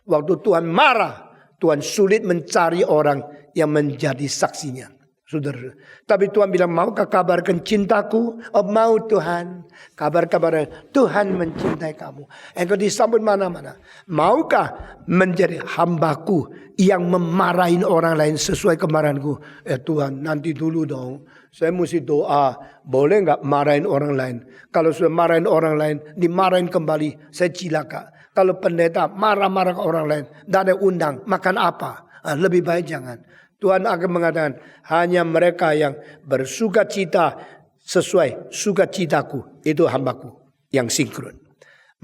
[SPEAKER 1] Waktu Tuhan marah, Tuhan sulit mencari orang yang menjadi saksinya. Saudara, tapi Tuhan bilang, maukah kabarkan cintaku? Oh mau Tuhan, kabar-kabar Tuhan mencintai kamu. Engkau disambut mana-mana. Maukah menjadi hambaku yang memarahin orang lain sesuai kemarahanku? Tuhan, nanti dulu dong. Saya mesti doa, boleh nggak marahin orang lain? Kalau sudah marahin orang lain, dimarahin kembali, saya cilaka. Kalau pendeta marah-marah ke orang lain, tidak ada undang, makan apa? Lebih baik jangan. Tuhan akan mengatakan, hanya mereka yang bersuka cita sesuai sukacitaku, itu hambaku yang sinkron.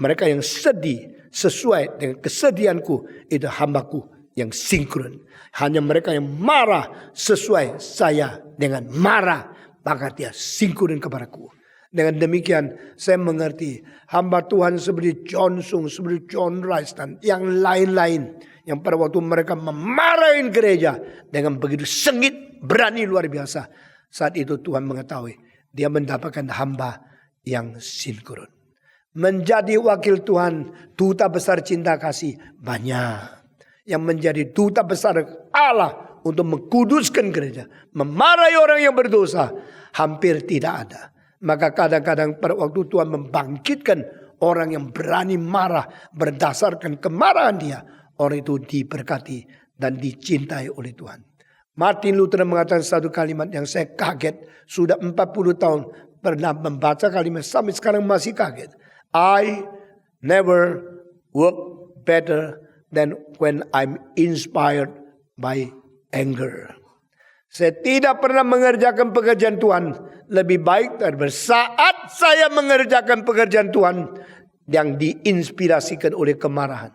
[SPEAKER 1] Mereka yang sedih sesuai dengan kesedihanku, itu hambaku yang sinkron. Hanya mereka yang marah sesuai saya dengan marah, maka dia sinkron kepadaku. Dengan demikian saya mengerti hamba Tuhan seperti John Sung, seperti John Rice dan yang lain-lain. Yang pada waktu mereka memarahin gereja dengan begitu sengit, berani luar biasa. Saat itu Tuhan mengetahui dia mendapatkan hamba yang sinkron. Menjadi wakil Tuhan, duta besar cinta kasih banyak. Yang menjadi duta besar Allah untuk mengkuduskan gereja, memarahi orang yang berdosa, hampir tidak ada. Maka kadang-kadang pada waktu Tuhan membangkitkan orang yang berani marah berdasarkan kemarahan dia, orang itu diberkati dan dicintai oleh Tuhan. Martin Luther mengatakan satu kalimat yang saya kaget. Sudah 40 tahun pernah membaca kalimat, sampai sekarang masih kaget. I never work better than when I'm inspired by anger. Saya tidak pernah mengerjakan pekerjaan Tuhan lebih baik daripada saat saya mengerjakan pekerjaan Tuhan yang diinspirasikan oleh kemarahan.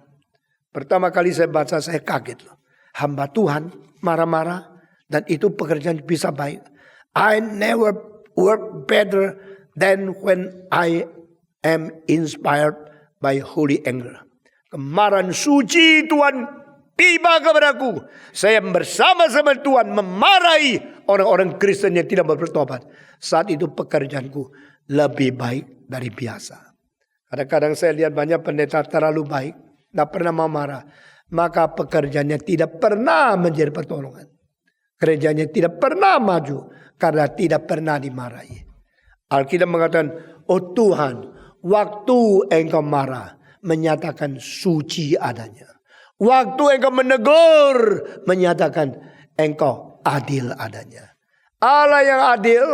[SPEAKER 1] Pertama kali saya baca, saya kaget loh. Hamba Tuhan marah-marah dan itu pekerjaan bisa baik. I never work better than when I am inspired by holy anger. Kemarahan suci Tuhan tiba kepadaku. Saya bersama-sama Tuhan memarahi orang-orang Kristen yang tidak bertobat. Saat itu pekerjaanku lebih baik dari biasa. Kadang-kadang saya lihat banyak pendeta terlalu baik, tidak pernah marah, maka pekerjaannya tidak pernah menjadi pertolongan. Gerejanya tidak pernah maju karena tidak pernah dimarahi. Alkitab mengatakan, oh Tuhan, waktu engkau marah, menyatakan suci adanya. Waktu engkau menegur, menyatakan engkau adil adanya. Allah yang adil,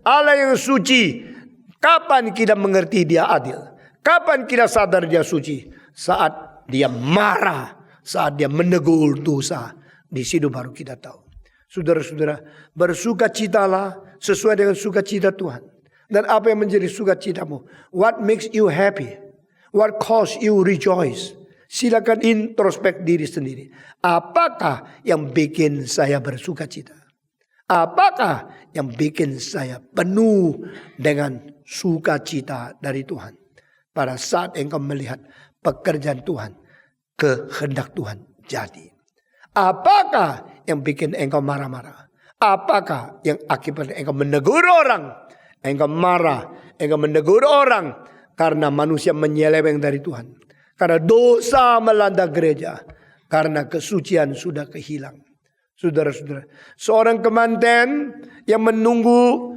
[SPEAKER 1] Allah yang suci. Kapan kita mengerti dia adil? Kapan kita sadar dia suci? Saat dia marah, saat dia menegur dosa. Di situ baru kita tahu. Saudara-saudara, bersukacitalah sesuai dengan sukacita Tuhan. Dan apa yang menjadi sukacitamu? What makes you happy? What cause you rejoice? Silakan introspek diri sendiri. Apakah yang bikin saya bersukacita? Apakah yang bikin saya penuh dengan sukacita dari Tuhan? Pada saat engkau melihat pekerjaan Tuhan, kehendak Tuhan jadi. Apakah yang bikin engkau marah-marah? Apakah yang akibatnya engkau menegur orang? engkau marah, engkau menegur orang karena manusia menyeleweng dari Tuhan. Karena dosa melanda gereja, karena kesucian sudah kehilang. Saudara-saudara, seorang kemanten yang menunggu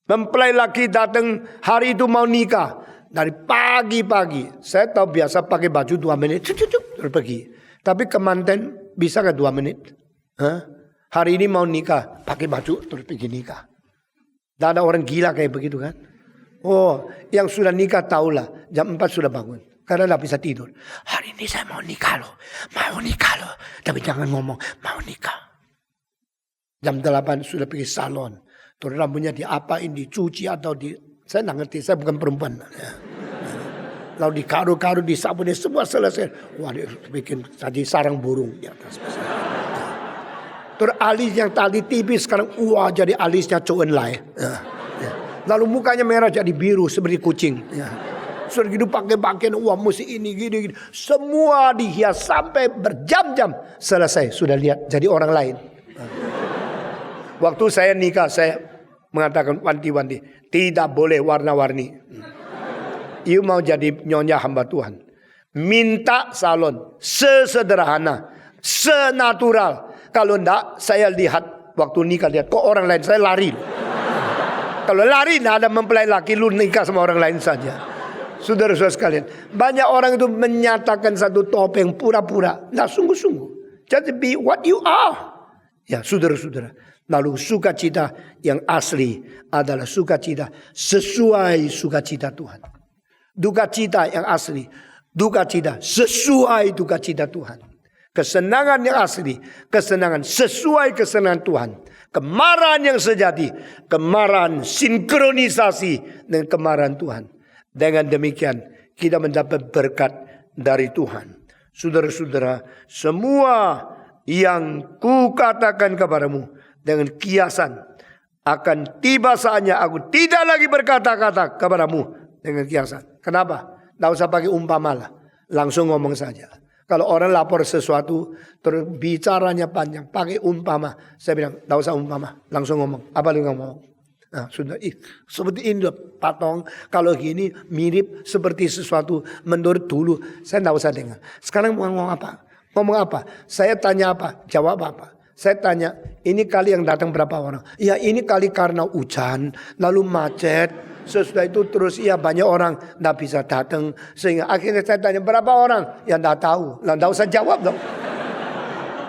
[SPEAKER 1] mempelai laki datang hari itu mau nikah. Dari pagi-pagi, saya tahu biasa pakai baju 2 menit, terus pergi. Tapi kemanten bisa nggak 2 menit? Hari ini mau nikah, pakai baju terus pergi nikah. Tidak ada orang gila kayak begitu kan? Oh, yang sudah nikah tahulah jam 4 sudah bangun. Karena tidak bisa tidur. Hari ini saya mau nikah loh. Tapi jangan ngomong, mau nikah. Jam 8 sudah pergi salon. Terus rambutnya diapain, dicuci atau saya tidak ngerti, saya bukan perempuan. Lalu dikaru-karu, disabuni, semua selesai. Wah, dia bikin tadi sarang burung di atas. Terus alis yang tadi tipis, sekarang wah jadi alisnya Choenlai. Lalu mukanya merah jadi biru seperti kucing. Sudah gitu pakai pakaian, wah mesti ini gini. Semua dihias sampai berjam-jam. Selesai, sudah lihat jadi orang lain. Waktu saya nikah, saya mengatakan wanti-wanti, tidak boleh warna-warni. You mau jadi nyonya hamba Tuhan, minta salon sesederhana, senatural. Kalau enggak, saya lihat waktu nikah, lihat kok orang lain, saya lari. Kalau lari, tidak ada mempelai laki, lu nikah sama orang lain saja. Saudara-saudara sekalian, banyak orang itu menyatakan satu topeng pura-pura, tidak sungguh-sungguh. Just be what you are. Ya, saudara-saudara. Lalu sukacita yang asli adalah sukacita sesuai sukacita Tuhan. Dukacita yang asli, dukacita sesuai dukacita Tuhan. Kesenangan yang asli, kesenangan sesuai kesenangan Tuhan. Kemarahan yang sejati, kemarahan sinkronisasi dengan kemarahan Tuhan. Dengan demikian kita mendapat berkat dari Tuhan. Saudara-saudara, semua yang kukatakan kepadamu dengan kiasan, akan tiba saatnya aku tidak lagi berkata-kata kepadamu dengan kiasan. Kenapa? Tidak usah pakai umpama lah, langsung ngomong saja. Kalau orang lapor sesuatu terus bicaranya panjang, pakai umpama, saya bilang tidak usah umpama, langsung ngomong. Apa lu ngomong? Nah, sudah seperti ini patong. Kalau gini mirip seperti sesuatu menurut dulu, saya tidak usah dengar. Sekarang mau ngomong apa? Ngomong apa? Saya tanya apa? Jawab apa? Saya tanya, ini kali yang datang berapa orang? Ya ini kali karena hujan, lalu macet. Sesudah itu terus ya banyak orang tidak bisa datang. Sehingga akhirnya saya tanya berapa orang? Ya tidak tahu. Lah tidak usah jawab dong.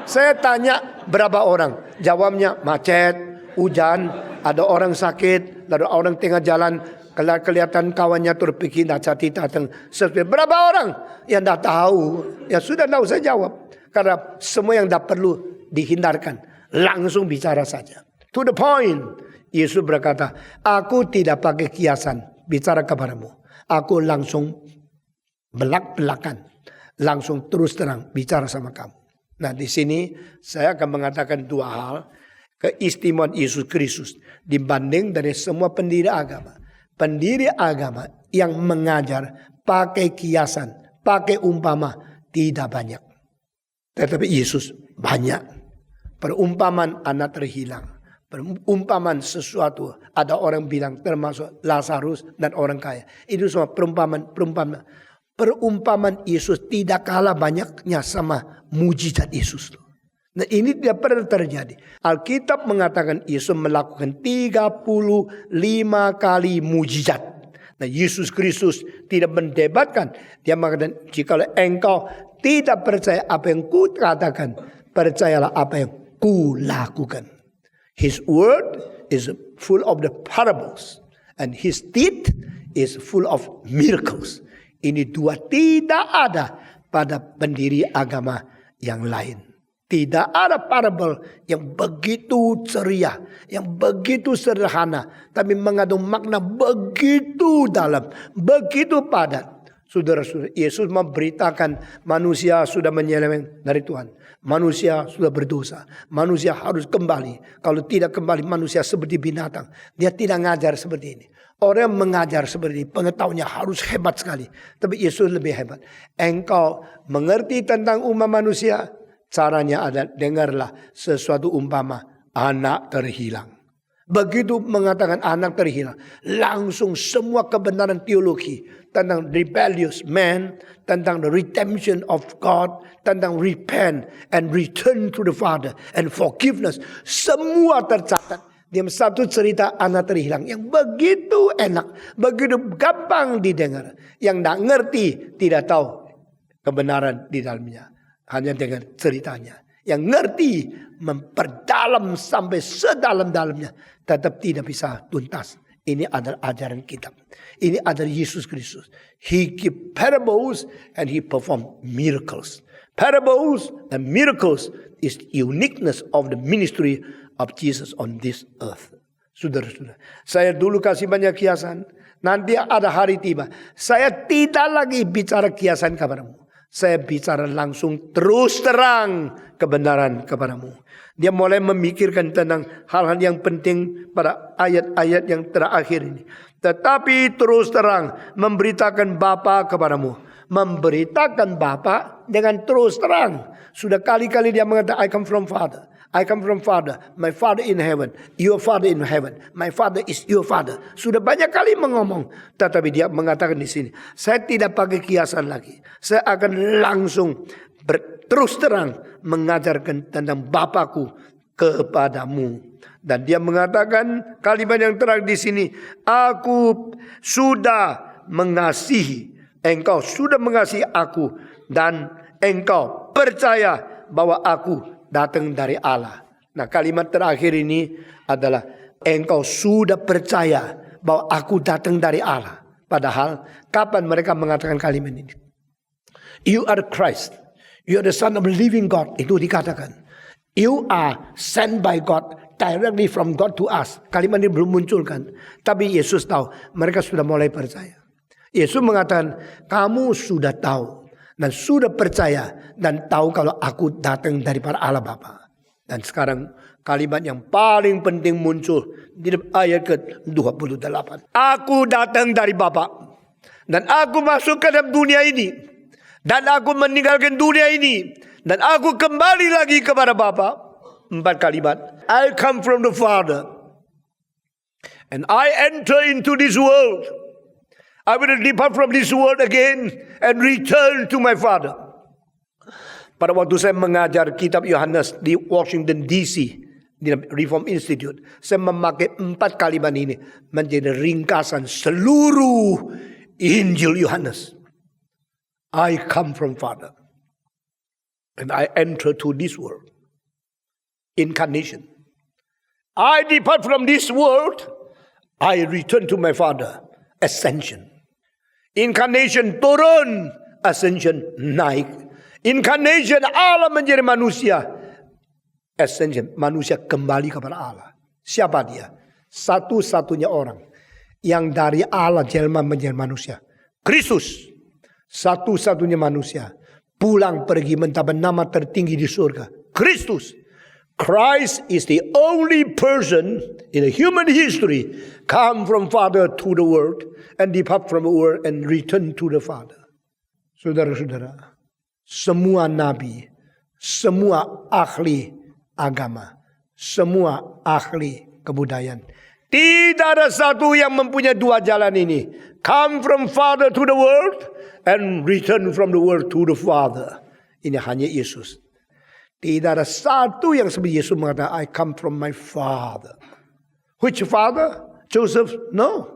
[SPEAKER 1] Saya tanya berapa orang? Jawabnya macet, hujan, ada orang sakit, ada orang tengah jalan. Kelihatan kawannya terpikir tidak jadi datang. Sesudah berapa orang? Ya tidak tahu. Ya sudah tidak usah jawab. Karena semua yang tidak perlu dihindarkan, langsung bicara saja. To the point. Yesus berkata, aku tidak pakai kiasan bicara kepadamu. Aku langsung belak-belakan, langsung terus terang bicara sama kamu. Nah, di sini saya akan mengatakan 2 hal keistimewaan Yesus Kristus dibanding dari semua pendiri agama. Pendiri agama yang mengajar pakai kiasan, pakai umpama tidak banyak. Tetapi Yesus banyak. Perumpamaan anak terhilang. Perumpamaan sesuatu. Ada orang bilang termasuk Lazarus dan orang kaya. Itu semua perumpamaan. Perumpamaan Yesus tidak kalah banyaknya sama mujizat Yesus. Nah ini tidak pernah terjadi. Alkitab mengatakan Yesus melakukan 35 kali mujizat. Nah Yesus Kristus tidak mendebatkan. Dia mengatakan jika engkau tidak percaya apa yang ku katakan, percayalah apa yang ku lakukan. His word is full of the parables. And his deed is full of miracles. Ini 2 tidak ada pada pendiri agama yang lain. Tidak ada parabel yang begitu ceria, yang begitu sederhana, tapi mengandung makna begitu dalam, begitu padat. Saudara-saudara, Yesus memberitakan manusia sudah menyeleweng dari Tuhan. Manusia sudah berdosa. Manusia harus kembali. Kalau tidak kembali, manusia seperti binatang. Dia tidak ngajar seperti ini. Orang mengajar seperti ini, pengetahuannya harus hebat sekali. Tapi Yesus lebih hebat. Engkau mengerti tentang umat manusia, caranya ada, dengarlah sesuatu umpama anak terhilang. Begitu mengatakan anak terhilang, langsung semua kebenaran teologi tentang rebellious man, tentang the redemption of God, tentang repent and return to the Father and forgiveness, semua tercatat. Dia satu cerita anak terhilang yang begitu enak, begitu gampang didengar. Yang tidak ngerti tidak tahu kebenaran di dalamnya, hanya dengan ceritanya. Yang ngerti memperdalam sampai sedalam-dalamnya, tetap tidak bisa tuntas. Ini adalah ajaran kitab. Ini adalah Yesus Kristus. He give parables and he perform miracles. Parables and miracles is uniqueness of the ministry of Jesus on this earth. Saudara-saudara, saya dulu kasih banyak kiasan. Nanti ada hari tiba, saya tidak lagi bicara kiasan kepadamu. Saya bicara langsung terus terang kebenaran kepadamu. Dia mulai memikirkan tentang hal-hal yang penting pada ayat-ayat yang terakhir ini. Tetapi terus terang memberitakan Bapa kepadamu. Memberitakan Bapa dengan terus terang. Sudah kali-kali dia mengatakan, I come from Father. I come from Father. My Father in heaven. Your Father in heaven. My Father is your Father. Sudah banyak kali mengomong. Tetapi dia mengatakan di sini, saya tidak pakai kiasan lagi. Saya akan langsung terus terang mengajarkan tentang Bapakku kepadamu. Dan dia mengatakan kalimat yang terakhir di sini, aku sudah mengasihi. Engkau sudah mengasihi aku. Dan engkau percaya bahwa aku datang dari Allah. Nah, kalimat terakhir ini adalah engkau sudah percaya bahwa aku datang dari Allah. Padahal kapan mereka mengatakan kalimat ini? You are Christ. You are the Son of the living God. Itu dikatakan. You are sent by God directly from God to us. Kalimat ini belum munculkan. Tapi Yesus tahu. Mereka sudah mulai percaya. Yesus mengatakan, kamu sudah tahu. Dan sudah percaya dan tahu kalau aku datang daripada Allah Bapa. Dan sekarang kalimat yang paling penting muncul di ayat ke-28. Aku datang dari Bapa dan aku masuk ke dalam dunia ini dan aku meninggalkan dunia ini dan aku kembali lagi kepada Bapa. 4 kalimat. I come from the Father and I enter into this world. I will depart from this world again and return to my Father. Pada waktu saya mengajar kitab Yohanes di Washington DC, di Reform Institute, saya memakai 4 kalimat ini menjadi ringkasan seluruh Injil Yohanes. I come from Father and I enter to this world. Incarnation. I depart from this world, I return to my Father. Ascension. Incarnation turun, ascension naik. Incarnation Allah menjadi manusia. Ascension manusia kembali kepada Allah. Siapa dia? Satu-satunya orang yang dari Allah jelma menjadi manusia. Kristus. Satu-satunya manusia pulang pergi mendapat nama tertinggi di surga. Kristus. Christ is the only person in the human history come from Father to the world and depart from the world and return to the Father. Saudara-saudara, semua nabi, semua ahli agama, semua ahli kebudayaan, tidak ada satu yang mempunyai 2 jalan ini. Come from Father to the world and return from the world to the Father. Ini hanya Yesus. Tidak ada satu yang seperti Yesus mengatakan, I come from my Father. Which Father? Joseph? No.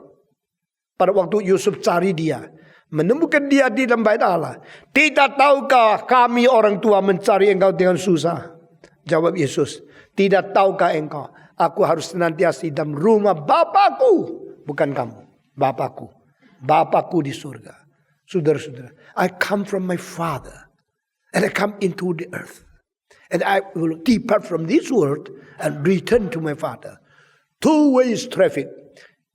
[SPEAKER 1] Pada waktu Yusuf cari dia, menemukan dia di dalam bait Allah. Tidak tahukah kami orang tua mencari engkau dengan susah? Jawab Yesus, tidak tahukah engkau, aku harus senantiasa di dalam rumah Bapakku. Bukan kamu, Bapakku. Bapakku di surga. Saudara-saudara, I come from my Father. And I come into the earth. And I will depart from this world and return to my Father. 2 ways traffic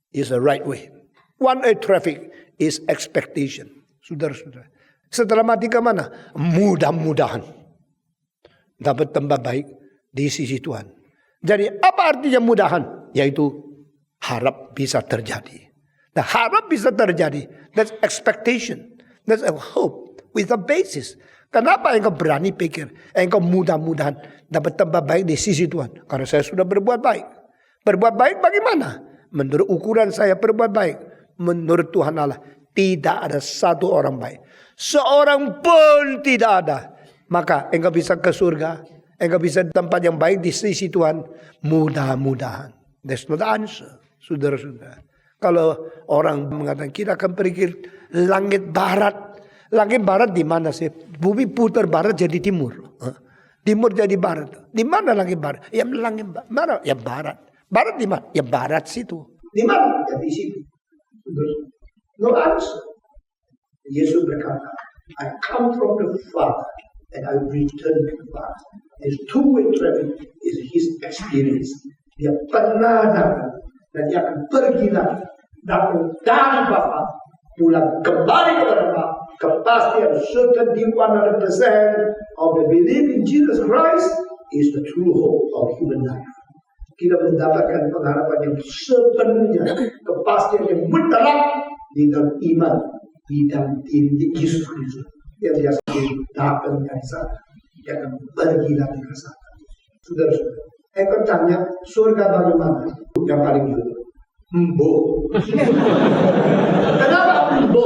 [SPEAKER 1] is the right way. 1 way traffic is expectation. Saudara-saudara, setelah mati ke mana? Mudah-mudahan dapat tempat baik di sisi Tuhan. Jadi apa artinya mudahan? Yaitu harap bisa terjadi. Nah, harap bisa terjadi. That's expectation. That's a hope with a basis. Kenapa engkau berani pikir engkau mudah-mudahan dapat tempat baik di sisi Tuhan? Karena saya sudah berbuat baik. Berbuat baik bagaimana? Menurut ukuran saya berbuat baik. Menurut Tuhan Allah, tidak ada satu orang baik. Seorang pun tidak ada. Maka engkau bisa ke surga. Engkau bisa di tempat yang baik di sisi Tuhan. Mudah-mudahan. That's not the answer. Saudara-saudara. Kalau orang mengatakan kita akan pergi langit barat. Langit barat di mana sih? Bumi putar barat jadi timur. Timur jadi barat. Di mana langit barat? Ya langit barat. Ya barat. Barat di mana? Ya barat situ. Di mana? Ya di situ. No answer. Yesus berkata, I come from the Father and I return to the Father. His two-way traffic is his experience. Dia pernah datang dan dia akan pergi lagi. Datang dari Bapa, pulang kembali kepada Bapa. Kepastian certainty 100% of the belief in Jesus Christ is the true hope of human life. Kita mendapatkan pengharapan yang sepenuhnya, kepastian yang mendalam di dalam iman, di dalam diri Yesus Kristus. Yang dia sendiri datang dari sana, dia akan pergi dari ke sana. Saudara-saudara, engkau tanya surga bagaimana? Yang paling jujur, Mbo. Kenapa Mbo?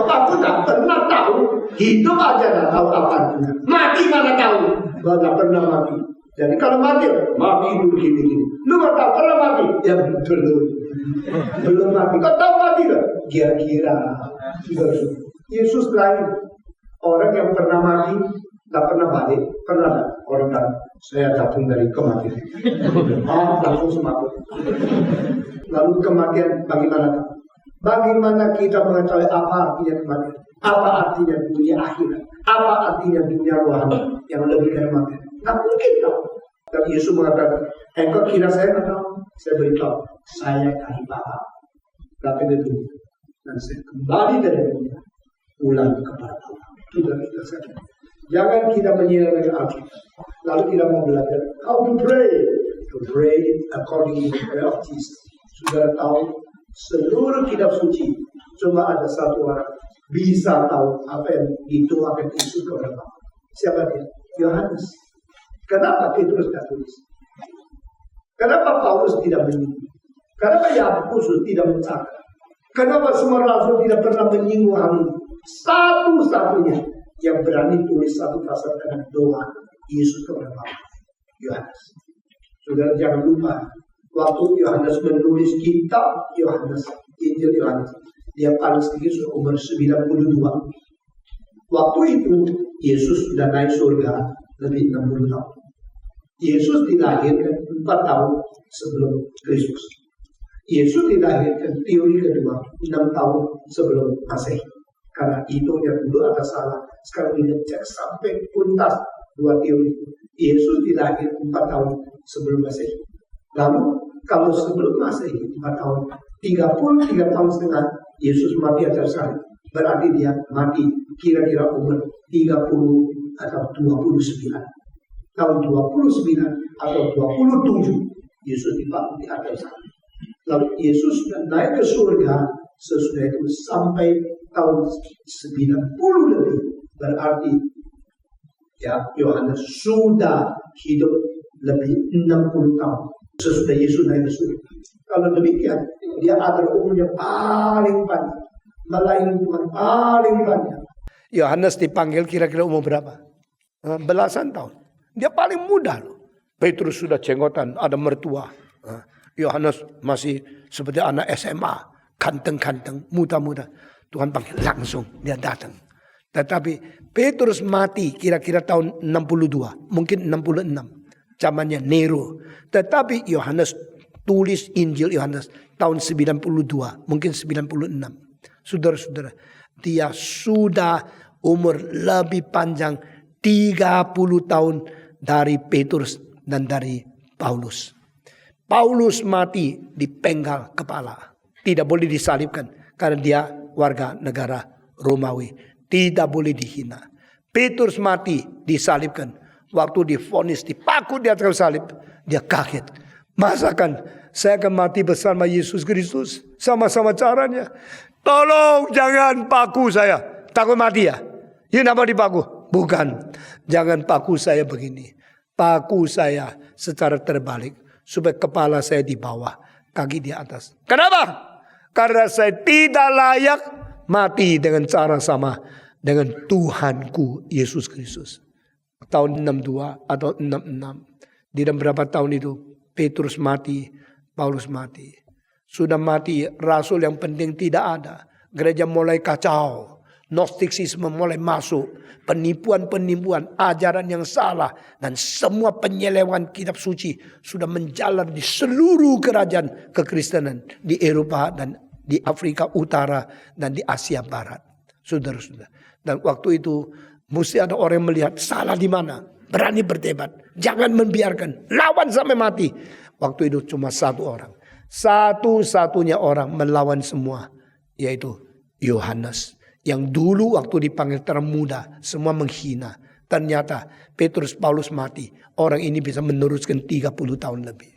[SPEAKER 1] Aku tak pernah tahu. Hidup aja tak tahu apa artinya. Mati mana tahu? Kau tak pernah mati. Jadi kalau mati dulu gini. Lu gak tahu pernah mati? Ya belum mati. Kau tahu mati gak? Kira-kira. Yesus lain. Orang yang pernah mati, tak pernah balik. Pernah tak? Orang kan, saya datang dari kematian. Langsung semakin. Lalu kematian bagaimana? Bagaimana kita mengetahui apa artinya kematian? Apa artinya dunia akhirat? Apa artinya dunia rohani yang lebih dari mati? Tak mungkin tahu. Tapi Yesus mengatakan, engkau kira saya tak tahu? Saya beritahu, saya dari Bapa. Tapi itu, dan saya kembali dari dunia, pulang kepada Bapa. Sudah kita sadar. Jangan kita menyelesaikan Alkitab. Lalu kita mau belajar how to pray according to the prayer of Jesus. Sudah tahu seluruh kitab suci, cuma ada satu orang bisa tahu apa yang dituangkan Yesus kepada Bapa. Siapa dia? Yohanes. Kenapa Petrus tidak tulis? Kenapa Paulus tidak menyinggung? Kenapa Yakobus tidak mencatat? Kenapa semua rasul tidak pernah menyinggung hal ini? Satu-satunya yang berani tulis satu pasal dengan doa Yesus kepada Bapa, Yohanes. Saudara jangan lupa, waktu Yohanes menulis kitab Yohanes, Injil Yohanes, dia paling sedikit umur 92. Waktu itu Yesus sudah naik surga lebih 60 tahun. Yesus dilahirkan 4 tahun sebelum Kristus. Yesus dilahirkan teori kedua 6 tahun sebelum Masehi. Karena hitungnya dulu ada salah. Sekarang kita cek sampai tuntas 2 teori. Yesus dilahirkan 4 tahun sebelum Masehi. Lalu kalau sebelum Masehi 4 tahun, 33 tahun setengah Yesus mati atas salib. Berarti dia mati kira-kira umur 30 atau 29. Tahun 29 atau 27 Yesus dibangun di atas salib. Lalu Yesus naik ke surga sesudah itu sampai tahun 90 lebih. Berarti ya Yohanes sudah hidup lebih 60 tahun sesudah Yesus naik ke surga. Kalau demikian dia adalah umurnya paling panjang, melayani Tuhan paling panjang. Yohanes dipanggil kira-kira umur berapa? Belasan tahun. Dia paling muda loh. Petrus sudah jenggotan, ada mertua. Yohanes masih seperti anak SMA, ganteng-ganteng, muda-muda. Tuhan panggil langsung, dia datang. Tetapi Petrus mati kira-kira tahun 62, mungkin 66. Zamannya Nero. Tetapi Yohanes tulis Injil Yohanes tahun 92, mungkin 96. Saudara-saudara, dia sudah umur lebih panjang 30 tahun dari Petrus dan dari Paulus. Paulus mati dipenggal kepala. Tidak boleh disalibkan karena dia warga negara Romawi. Tidak boleh dihina. Petrus mati disalibkan. Waktu divonis dipaku di atas salib, dia kaget. Masakan saya akan mati bersama Yesus Kristus? Sama-sama caranya. Tolong jangan paku saya. Takut mati ya? Ini apa dipaku? Bukan. Jangan paku saya begini. Paku saya secara terbalik supaya kepala saya di bawah, kaki di atas. Kenapa? Karena saya tidak layak mati dengan cara sama dengan Tuhanku Yesus Kristus. Tahun 62 atau 66. Di dalam berapa tahun itu Petrus mati, Paulus mati. Sudah mati, rasul yang penting tidak ada. Gereja mulai kacau. Gnostisisme mulai masuk. Penipuan-penipuan, ajaran yang salah. Dan semua penyelewengan kitab suci sudah menjalar di seluruh kerajaan kekristenan. Di Eropa dan di Afrika Utara dan di Asia Barat. Saudara-saudara. Dan waktu itu mesti ada orang yang melihat salah di mana. Berani berdebat. Jangan membiarkan. Lawan sampai mati. Waktu itu cuma satu orang. Satu-satunya orang melawan semua. Yaitu Yohanes. Yang dulu waktu dipanggil termuda. Semua menghina. Ternyata Petrus Paulus mati. Orang ini bisa meneruskan 30 tahun lebih.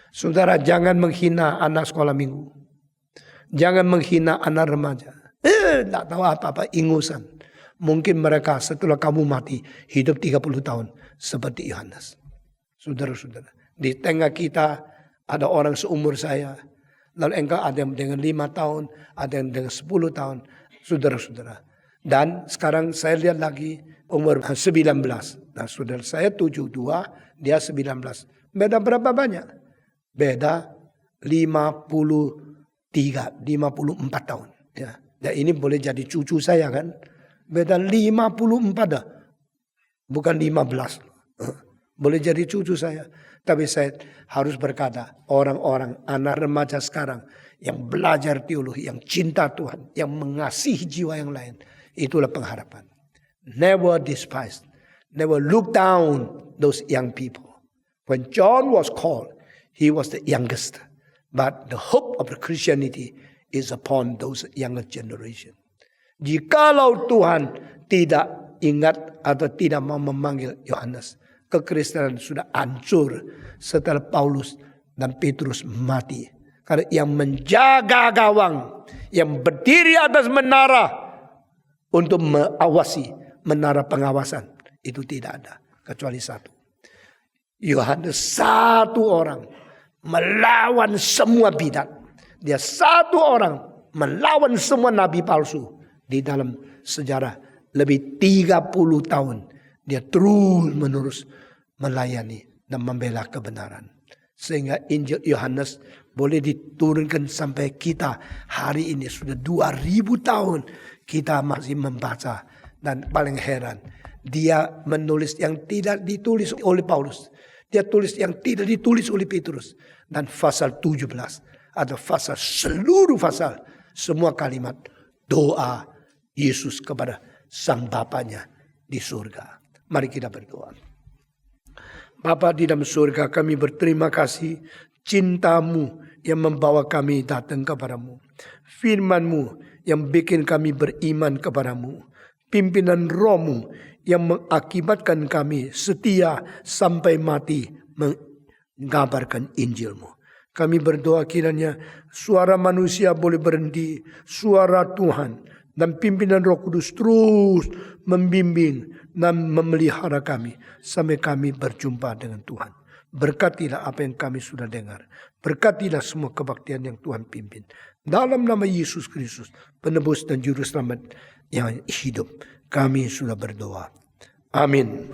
[SPEAKER 1] Saudara, jangan menghina anak sekolah minggu. Jangan menghina anak remaja. Tidak tahu apa-apa, ingusan. Mungkin mereka setelah kamu mati hidup 30 tahun seperti Yohanes. Saudara-saudara, di tengah kita ada orang seumur saya. Lalu engkau ada yang dengan 5 tahun, ada yang dengan 10 tahun. Saudara-saudara. Dan sekarang saya lihat lagi umur 19. Nah, saudara saya 72, dia 19. Beda berapa banyak? Beda 53, 54 tahun. Ya. Dan ini boleh jadi cucu saya kan. Beda 54 dah. Bukan 15. Boleh jadi cucu saya. Tapi saya harus berkata, orang-orang anak remaja sekarang yang belajar teologi, yang cinta Tuhan, yang mengasihi jiwa yang lain, itulah pengharapan. Never despise, never look down those young people. When John was called, he was the youngest. But the hope of the Christianity is upon those younger generation. Jikalau Tuhan tidak ingat atau tidak mau memanggil Yohanes, kekristenan sudah hancur setelah Paulus dan Petrus mati. Karena yang menjaga gawang, yang berdiri atas menara untuk mengawasi, menara pengawasan, itu tidak ada. Kecuali satu. Yohanes satu orang melawan semua bidat. Dia satu orang melawan semua nabi palsu. Di dalam sejarah lebih 30 tahun. Dia terus menerus melayani dan membela kebenaran. Sehingga Injil Yohanes boleh diturunkan sampai kita hari ini. Sudah 2000 tahun kita masih membaca. Dan paling heran, dia menulis yang tidak ditulis oleh Paulus. Dia tulis yang tidak ditulis oleh Petrus. Dan pasal 17 atau pasal seluruh pasal, semua kalimat doa Yesus kepada Sang Bapanya di surga. Mari kita berdoa. Bapa di dalam surga, kami berterima kasih cinta-Mu yang membawa kami datang kepadamu. Firman-Mu yang bikin kami beriman kepadamu. Pimpinan Roh-Mu yang mengakibatkan kami setia sampai mati mengabarkan Injil-Mu. Kami berdoa kiranya suara manusia boleh berhenti, suara Tuhan dan pimpinan Roh Kudus terus membimbing dan memelihara kami sampai kami berjumpa dengan Tuhan. Berkatilah apa yang kami sudah dengar. Berkatilah semua kebaktian yang Tuhan pimpin. Dalam nama Yesus Kristus, penebus dan juru selamat yang hidup, kami sudah berdoa. Amin.